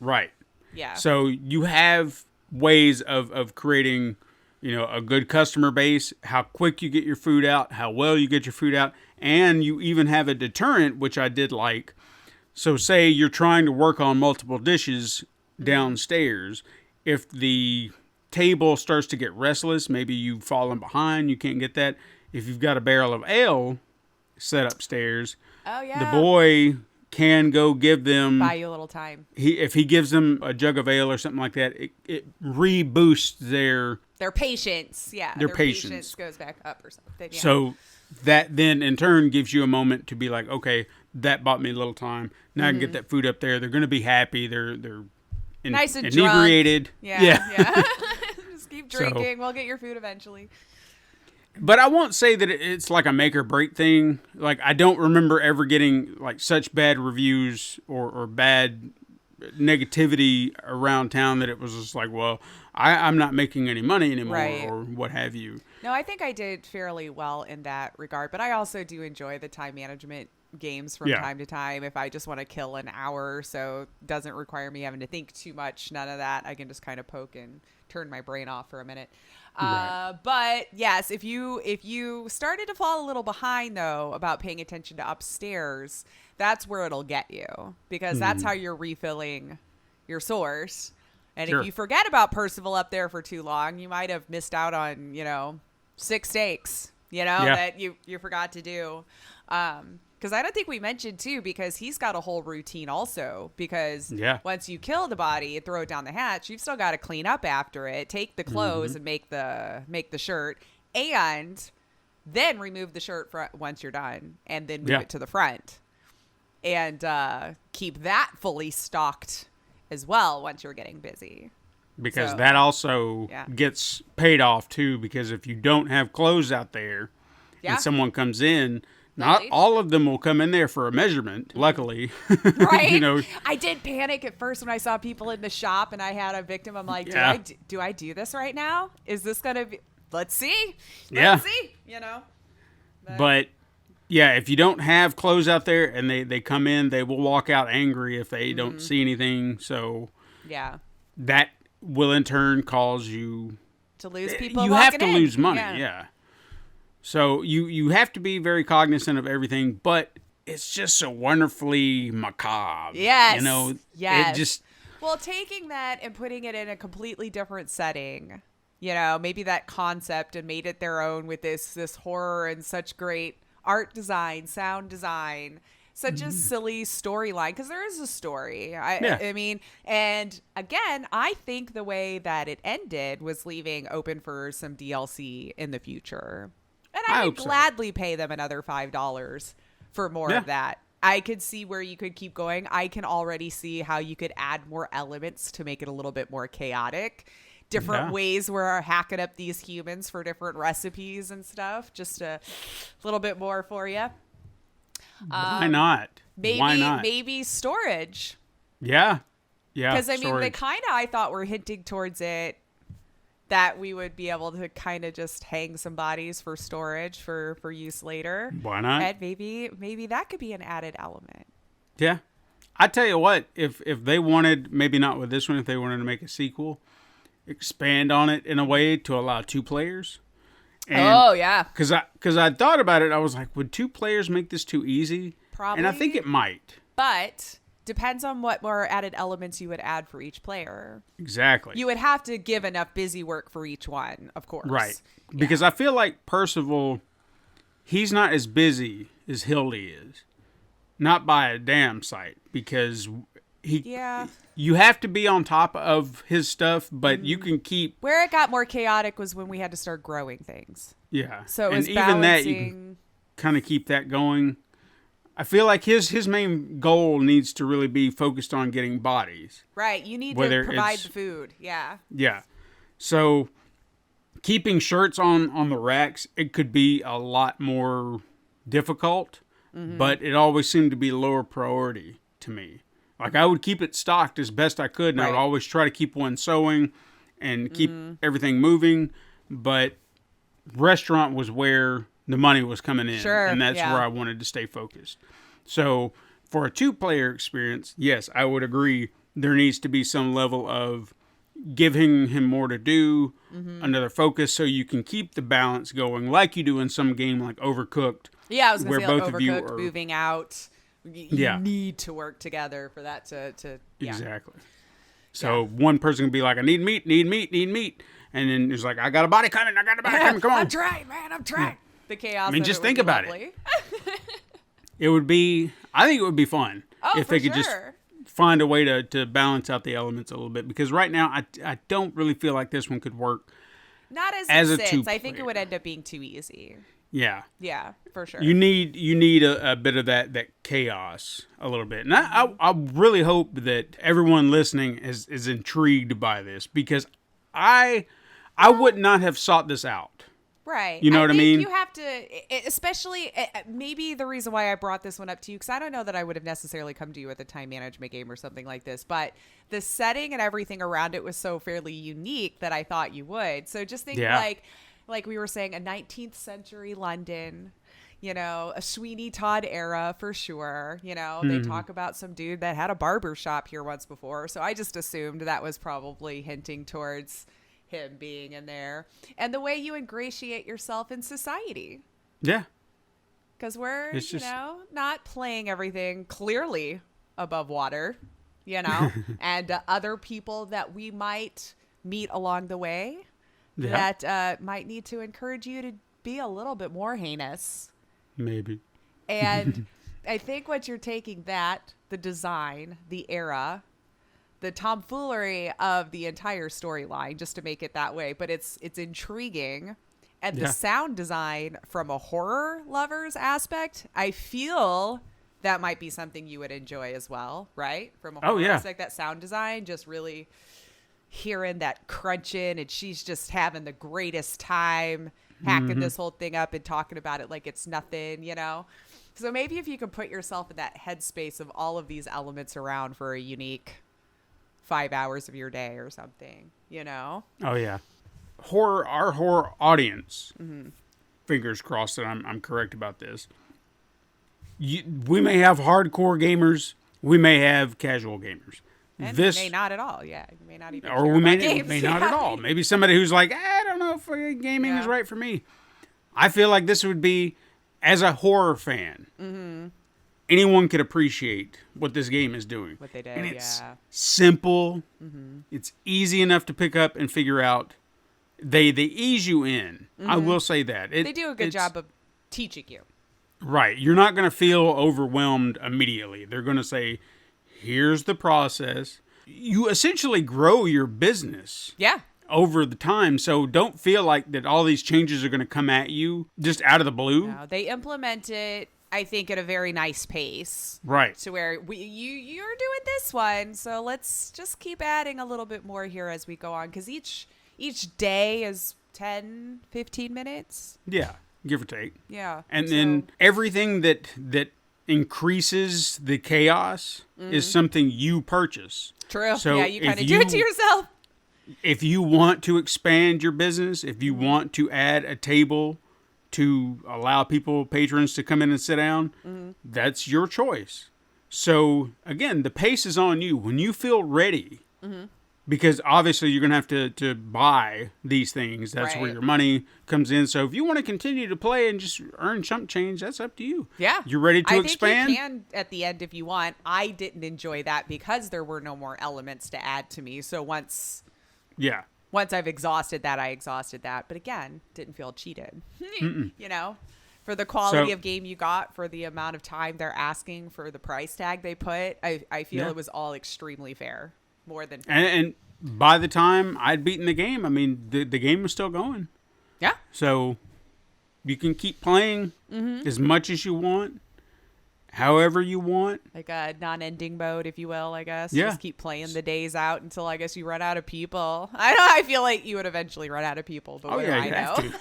Right. Yeah. So you have ways of creating, a good customer base, how quick you get your food out, how well you get your food out, and you even have a deterrent, which I did like. So say you're trying to work on multiple dishes downstairs. If the table starts to get restless, maybe you've fallen behind, you can't get that. If you've got a barrel of ale set upstairs, the boy can go give them, buy you a little time. If he gives them a jug of ale or something like that, it reboosts their patience. Yeah, their patience goes back up or something. Yeah. So that then in turn gives you a moment to be like, okay, that bought me a little time. Now I can get that food up there. They're going to be happy. They're nice and inebriated. Drunk. Yeah. Just keep drinking. We'll get your food eventually. But I won't say that it's like a make or break thing. Like, I don't remember ever getting like such bad reviews or bad negativity around town that it was just like, well, I'm not making any money anymore or what have you. No, I think I did fairly well in that regard, but I also do enjoy the time management games from time to time. If I just want to kill an hour, so it doesn't require me having to think too much. None of that. I can just kind of poke and turn my brain off for a minute. Right. But yes, if you started to fall a little behind though about paying attention to upstairs, that's where it'll get you, because that's how you're refilling your source. And if you forget about Percival up there for too long, you might have missed out on, 6 stakes, that you forgot to do. Because I don't think we mentioned too, because he's got a whole routine also, because once you kill the body and throw it down the hatch, you've still got to clean up after it, take the clothes and make the shirt, and then remove the shirt once you're done, and then move it to the front, and keep that fully stocked as well once you're getting busy. Because that also gets paid off too, because if you don't have clothes out there and someone comes in, not all of them will come in there for a measurement, luckily. Right? I did panic at first when I saw people in the shop and I had a victim. I'm like, do I do this right now? Is this going to be, let's see. Let's see, But if you don't have clothes out there and they come in, they will walk out angry if they don't see anything. So that will in turn cause you to lose people. You have to lose money. So you have to be very cognizant of everything, but it's just so wonderfully macabre. Yes. It just... Well, taking that and putting it in a completely different setting, maybe that concept, and made it their own with this horror and such great art design, sound design, such a silly storyline, because there is a story. I mean, and again, I think the way that it ended was leaving open for some DLC in the future. And I would gladly pay them another $5 for more of that. I could see where you could keep going. I can already see how you could add more elements to make it a little bit more chaotic. Different ways we're hacking up these humans for different recipes and stuff. Just a little bit more for you. Why not? Maybe storage. Yeah. Because, I mean, they kind of, I thought, were hinting towards it, that we would be able to kind of just hang some bodies for storage for use later. Why not? And maybe that could be an added element. Yeah. I tell you what, if they wanted, maybe not with this one, if they wanted to make a sequel, expand on it in a way to allow 2 players. And Because I thought about it, I was like, would 2 players make this too easy? Probably. And I think it might. But depends on what more added elements you would add for each player. Exactly. You would have to give enough busy work for each one, of course. Right. Because I feel like Percival, he's not as busy as Hildy is. Not by a damn sight. Because you have to be on top of his stuff, but you can keep... Where it got more chaotic was when we had to start growing things. Yeah. So it was even balancing... that, you can kind of keep that going. I feel like his main goal needs to really be focused on getting bodies. Right. You need to provide the food. Yeah. Yeah. So keeping shirts on the racks, it could be a lot more difficult, but it always seemed to be lower priority to me. Like, I would keep it stocked as best I could, and I would always try to keep one sewing and keep everything moving, but restaurant was where the money was coming in, and that's where I wanted to stay focused. So for a 2-player experience, yes, I would agree there needs to be some level of giving him more to do, another focus, so you can keep the balance going like you do in some game like Overcooked. Yeah, I was going to say both of you are moving out. You need to work together for that to Exactly. So one person can be like, I need meat. And then it's like, I got a body coming, come on. I'm trying, man, I'm trying. The chaos. I mean, just think about it. It would be, I think it would be fun if they could just find a way to balance out the elements a little bit. Because right now, I don't really feel like this one could work. Not as it sits. I think it would end up being too easy. Yeah. Yeah, for sure. You need a bit of that chaos a little bit. And I really hope that everyone listening is intrigued by this, because I would not have sought this out. Right. You know what I mean? You have to, especially, maybe the reason why I brought this one up to you, because I don't know that I would have necessarily come to you with a time management game or something like this, but the setting and everything around it was so fairly unique that I thought you would. So just think like we were saying, a 19th century London, you know, a Sweeney Todd era for sure. You know, they talk about some dude that had a barber shop here once before. So I just assumed that was probably hinting towards him being in there. And the way you ingratiate yourself in society. Yeah. Because we're, It's just- not playing everything clearly above water, you know, and other people that we might meet along the way that might need to encourage you to be a little bit more heinous. Maybe. And I think what you're taking the design, the era, the tomfoolery of the entire storyline, just to make it that way, but it's intriguing. And the sound design from a horror lover's aspect, I feel that might be something you would enjoy as well, right? From a horror aspect, that sound design, just really hearing that crunching, and she's just having the greatest time hacking this whole thing up and talking about it like it's nothing, you know? So maybe if you can put yourself in that headspace of all of these elements around for a unique 5 hours of your day or something, you know? Oh, yeah. Our horror audience, fingers crossed that I'm correct about this. We may have hardcore gamers. We may have casual gamers. And you may not at all. Yeah, you may not even. Or care we about may games. not at all. Maybe somebody who's like, I don't know if gaming is right for me. I feel like this would be, as a horror fan, anyone could appreciate what this game is doing. What they did, and it's simple. It's easy enough to pick up and figure out. They ease you in. I will say that. They do a good job of teaching you. Right. You're not going to feel overwhelmed immediately. They're going to say, here's the process. You essentially grow your business. Yeah. Over the time. So don't feel like that all these changes are going to come at you just out of the blue. No, they implement it, I think, at a very nice pace. Right. To where you're doing this one. So let's just keep adding a little bit more here as we go on. Because each day is 10, 15 minutes. Yeah. Give or take. Yeah. And then everything that increases the chaos is something you purchase. True. So yeah, you kind of do it to yourself. If you want to expand your business, if you want to add a table to allow patrons to come in and sit down, that's your choice. So again, the pace is on you. When you feel ready, because obviously you're going to have to buy these things. That's where your money comes in. So if you want to continue to play and just earn chump change, that's up to you. Yeah. You're ready to expand? I think you can at the end if you want. I didn't enjoy that because there were no more elements to add to me. So once I've exhausted that, I exhausted that. But again, didn't feel cheated. You know? For the quality of game you got, for the amount of time they're asking, for the price tag they put, I feel it was all extremely fair. More than fair. And by the time I'd beaten the game, I mean, the game was still going. Yeah. So you can keep playing as much as you want, however you want. Like a non-ending mode, if you will, I guess. Yeah. Just keep playing the days out until I guess you run out of people. I feel like you would eventually run out of people, but You I have know. to.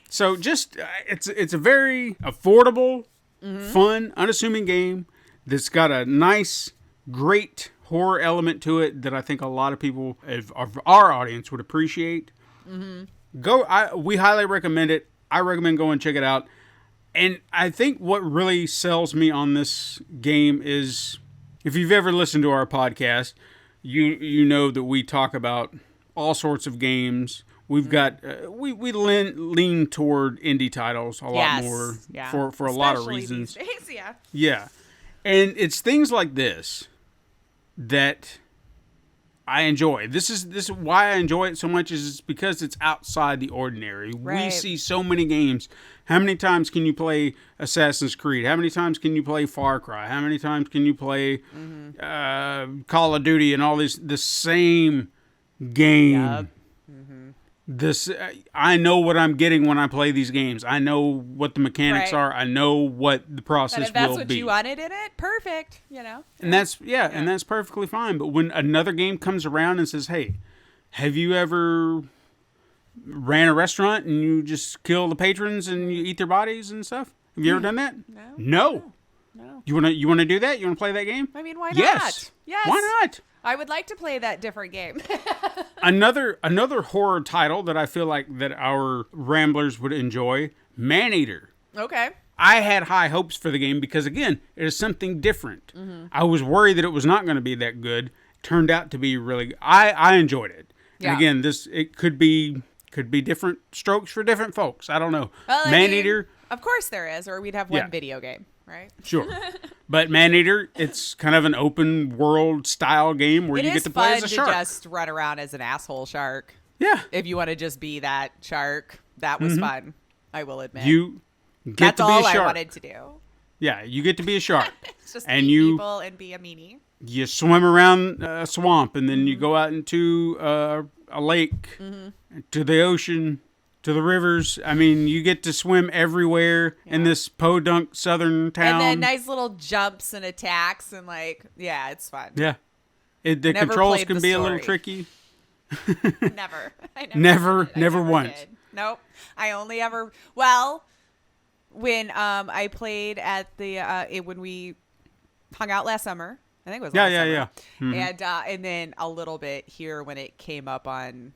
So just, it's a very affordable, fun, unassuming game that's got a nice, great horror element to it that I think a lot of people of our audience would appreciate. We highly recommend it. I recommend going and check it out. And I think what really sells me on this game is, if you've ever listened to our podcast, you know that we talk about all sorts of games. We've got we lean toward indie titles a lot more for a lot of reasons. These days, Yeah, and it's things like this that I enjoy. This is why I enjoy it so much, is because it's outside the ordinary. Right. We see so many games. How many times can you play Assassin's Creed? How many times can you play Far Cry? How many times can you play Call of Duty and all the same game? Yep. I know what I'm getting when I play these games. I know what the mechanics are. I know what the process will be. And if that's what you wanted in it, perfect, you know. And that's and that's perfectly fine. But when another game comes around and says, "Hey, have you ever ran a restaurant and you just kill the patrons and you eat their bodies and stuff? Have you ever done that?" No. You want to do that? You want to play that game? I mean, why not? Yes. Why not? I would like to play that different game. Another horror title that I feel like that our ramblers would enjoy, Maneater Okay. I had high hopes for the game because, again, it is something different. I was worried that it was not going to be that good. Turned out to be really. I enjoyed it. Yeah. And again, it could be different strokes for different folks. I don't know. Well, Maneater. Of course there is, or we'd have one video game, right? Sure. But Maneater, it's kind of an open world style game where you get to play as a shark. It is fun to just run around as an asshole shark. Yeah. If you want to just be that shark, that was fun. I will admit. You get That's to be a all shark. I wanted to do. Yeah, you get to be a shark. It's just and eat you people and be a meanie. you swim around a swamp, and then you go out into a lake, to the ocean, to the rivers. I mean, you get to swim everywhere in this podunk southern town. And then nice little jumps and attacks and it's fun. Yeah. The Never controls played can the be a little story. tricky. Never. I Never once. did. Nope. I only ever when I played at the when we hung out last summer. I think it was last summer. Yeah. Mm-hmm. And then a little bit here when it came up on.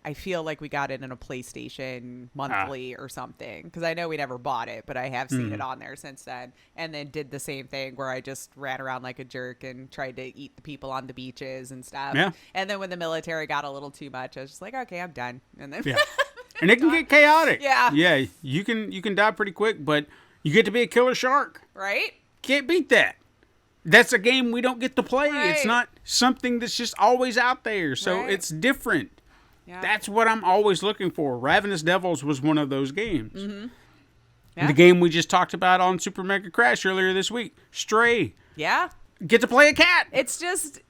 I feel like we got it in a PlayStation monthly or something because I know we never bought it, but I have seen it on there since then. And then did the same thing where I just ran around like a jerk and tried to eat the people on the beaches and stuff. Yeah. And then when the military got a little too much, I was just like, okay, I'm done. And then And it can get chaotic. Yeah. Yeah. You can die pretty quick, but you get to be a killer shark. right? Can't beat that. That's a game we don't get to play. It's Right. not something that's just always out there. So Right. it's different. Yeah. That's what I'm always looking for. Ravenous Devils was one of those games. Yeah. The game we just talked about on Super Mega Crash earlier this week, Stray. Yeah. Get to play a cat. It's just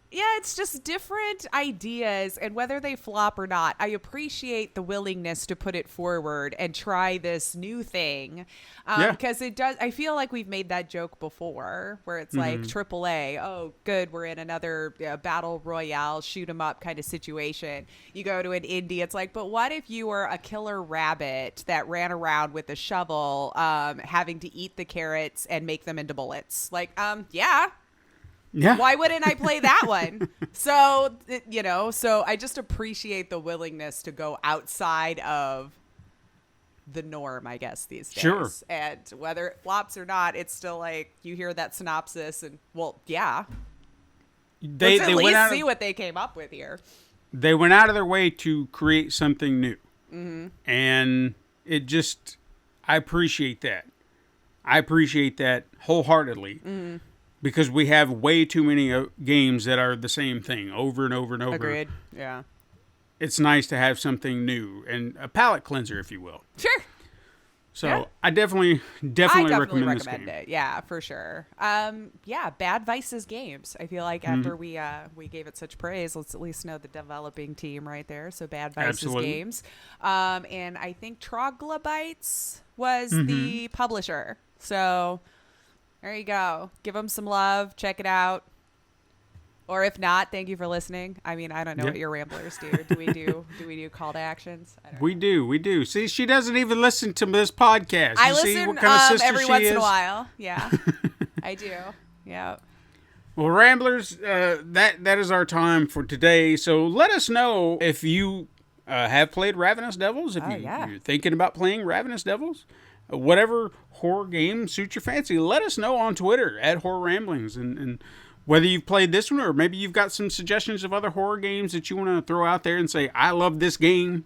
different ideas, and whether they flop or not, I appreciate the willingness to put it forward and try this new thing. Because it does, I feel like we've made that joke before where it's like AAA, oh, good, we're in another battle royale, shoot 'em up kind of situation. You go to an indie, it's like, but what if you were a killer rabbit that ran around with a shovel, having to eat the carrots and make them into bullets? Like, yeah. Yeah. Why wouldn't I play that one? So I just appreciate the willingness to go outside of the norm, I guess, these days. Sure. And whether it flops or not, it's still like you hear that synopsis and, well, yeah. Let's at least see what they came up with here. They went out of their way to create something new. And it just, I appreciate that. I appreciate that wholeheartedly. Because we have way too many games that are the same thing over and over and over. Agreed. Yeah. It's nice to have something new and a palate cleanser, if you will. Sure. So Yeah. I definitely recommend this game. it. Yeah, for sure. Bad Vices Games. I feel like after we gave it such praise, let's at least know the developing team right there. So Bad Vices Absolutely. Games. And I think Troglobites was the publisher. So there you go. Give them some love. Check it out. Or if not, thank you for listening. I mean, I don't know what your ramblers do. Do we do call to actions? I don't know. We do. See, she doesn't even listen to this podcast. I You see listen what kind of sister every she once is? in a while. Yeah, I do. Yeah. Well, Ramblers, that is our time for today. So let us know if you have played Ravenous Devils, if you're thinking about playing Ravenous Devils. Whatever horror game suits your fancy, let us know on Twitter at Horror Ramblings, and whether you've played this one or maybe you've got some suggestions of other horror games that you want to throw out there and say, I love this game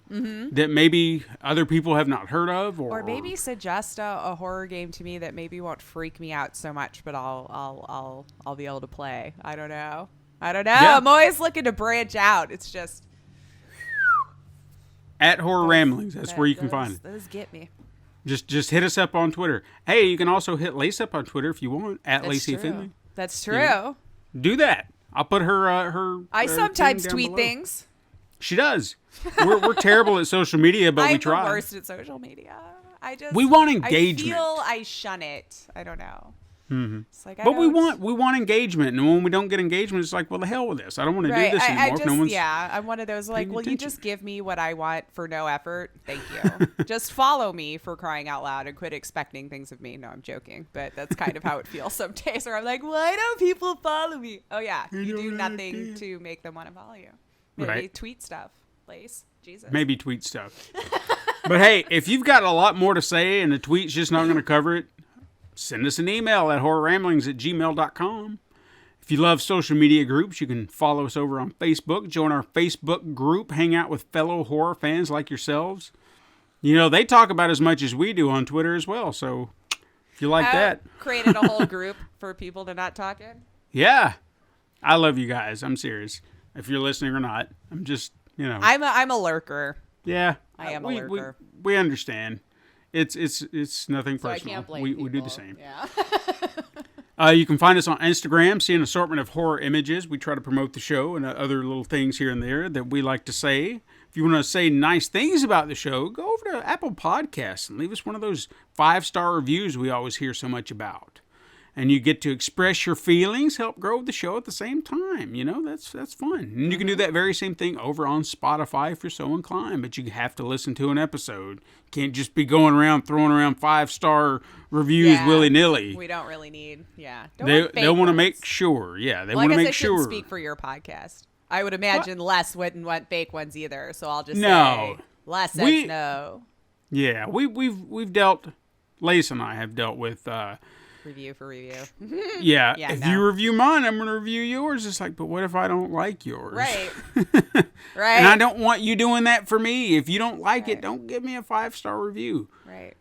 that maybe other people have not heard of, or maybe suggest a horror game to me that maybe won't freak me out so much, but I'll be able to play. I don't know. Yeah. I'm always looking to branch out. It's just at Horror Ramblings. That's where you can find it. Those get me. Just hit us up on Twitter. Hey, you can also hit Lace up on Twitter if you want, at Laceya Finley. That's true. Yeah. Do that. I'll put her. I sometimes thing down tweet below. things. She does. We're terrible at social media, but we I'm try. the worst at social media. We want engagement. I feel I shun it. I don't know. It's like, But we want engagement, and when we don't get engagement, it's like, well, the hell with this. I don't want to do this anymore. I'm one of those like, paying well, you attention. just give me what I want for no effort. Thank you. Just follow me, for crying out loud, and quit expecting things of me. No, I'm joking, but that's kind of how it feels some days where I'm like, why don't people follow me? Oh yeah, you do nothing to make them want to follow you. Maybe Right. tweet stuff, Lace. Jesus. Maybe tweet stuff. But hey, if you've got a lot more to say and the tweet's just not going to cover it, send us an email at horrorramblings@gmail.com. If you love social media groups, you can follow us over on Facebook, join our Facebook group, hang out with fellow horror fans like yourselves. You know, they talk about as much as we do on Twitter as well, so if you like that. Created a whole group for people to not talk in. Yeah. I love you guys. I'm serious. If you're listening or not, I'm just, you know. I'm a lurker. Yeah. I am a lurker. We understand. It's nothing So I personal. can't blame We do the people. same. Yeah. You can find us on Instagram, see an assortment of horror images. We try to promote the show and other little things here and there that we like to say. If you want to say nice things about the show, go over to Apple Podcasts and leave us one of those 5-star reviews we always hear so much about. And you get to express your feelings, help grow the show at the same time. You know, that's fun. And you can do that very same thing over on Spotify if you're so inclined, but you have to listen to an episode. You can't just be going around throwing around 5-star reviews willy-nilly. We don't really need, They want to make sure. Yeah, they want to make sure. I shouldn't speak for your podcast. I would imagine Les wouldn't want fake ones either, so I'll just No. say Les says no. Yeah, we've dealt, Lace and I have dealt with Review for review. yeah, Yeah, if no. you review mine, I'm going to review yours. It's like, but what if I don't like yours? Right. Right. And I don't want you doing that for me. If you don't like it, don't give me a 5-star review. Right.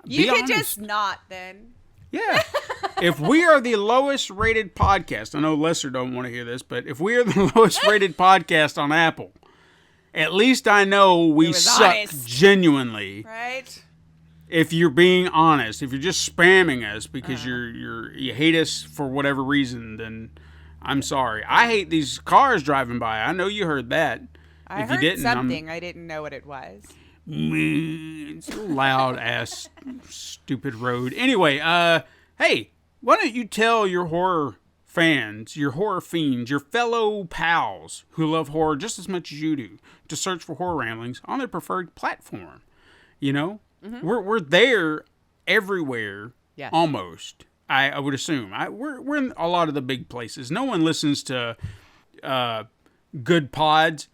Be You could honest. just not then. Yeah. If we are the lowest rated podcast, I know Lesser don't want to hear this, but if we are the lowest rated podcast on Apple, at least I know we was suck honest. genuinely. Right? If you're being honest, if you're just spamming us because you hate us for whatever reason, then I'm sorry. I hate these cars driving by. I know you heard that. I if heard you didn't, something. I didn't know what it was. It's a loud ass stupid road. Anyway, hey, why don't you tell your horror fans, your horror fiends, your fellow pals who love horror just as much as you do to search for Horror Ramblings on their preferred platform? You know, we're there everywhere, Yes. almost. I would assume we're in a lot of the big places. No one listens to Good Pods.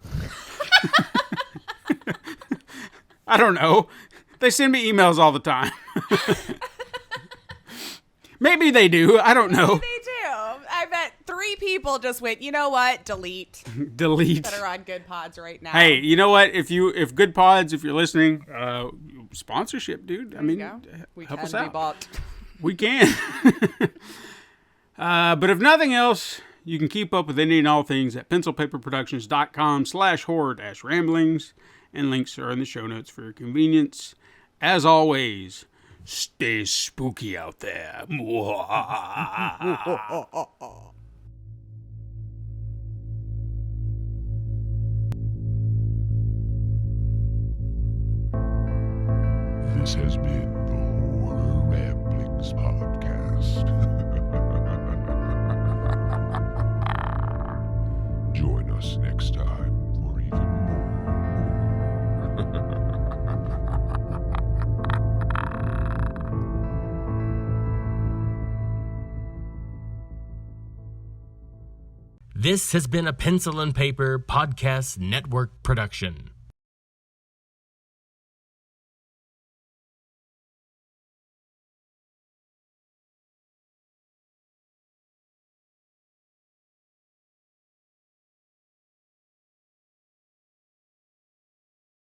I don't know. They send me emails all the time. Maybe they do. I don't know. They do. I bet 3 people just went, you know what? Delete. Delete. That are on Good Pods right now. Hey, you know what? If Good Pods, if you're listening, sponsorship, dude. There I mean, you go. We help can us be out. bought. We can. But if nothing else, you can keep up with any and all things at pencilpaperproductions.com/horror-ramblings, and links are in the show notes for your convenience. As always, stay spooky out there. This has been the Horror Ramblings podcast. Join us next time for even This has been a Pencil and Paper Podcast Network production.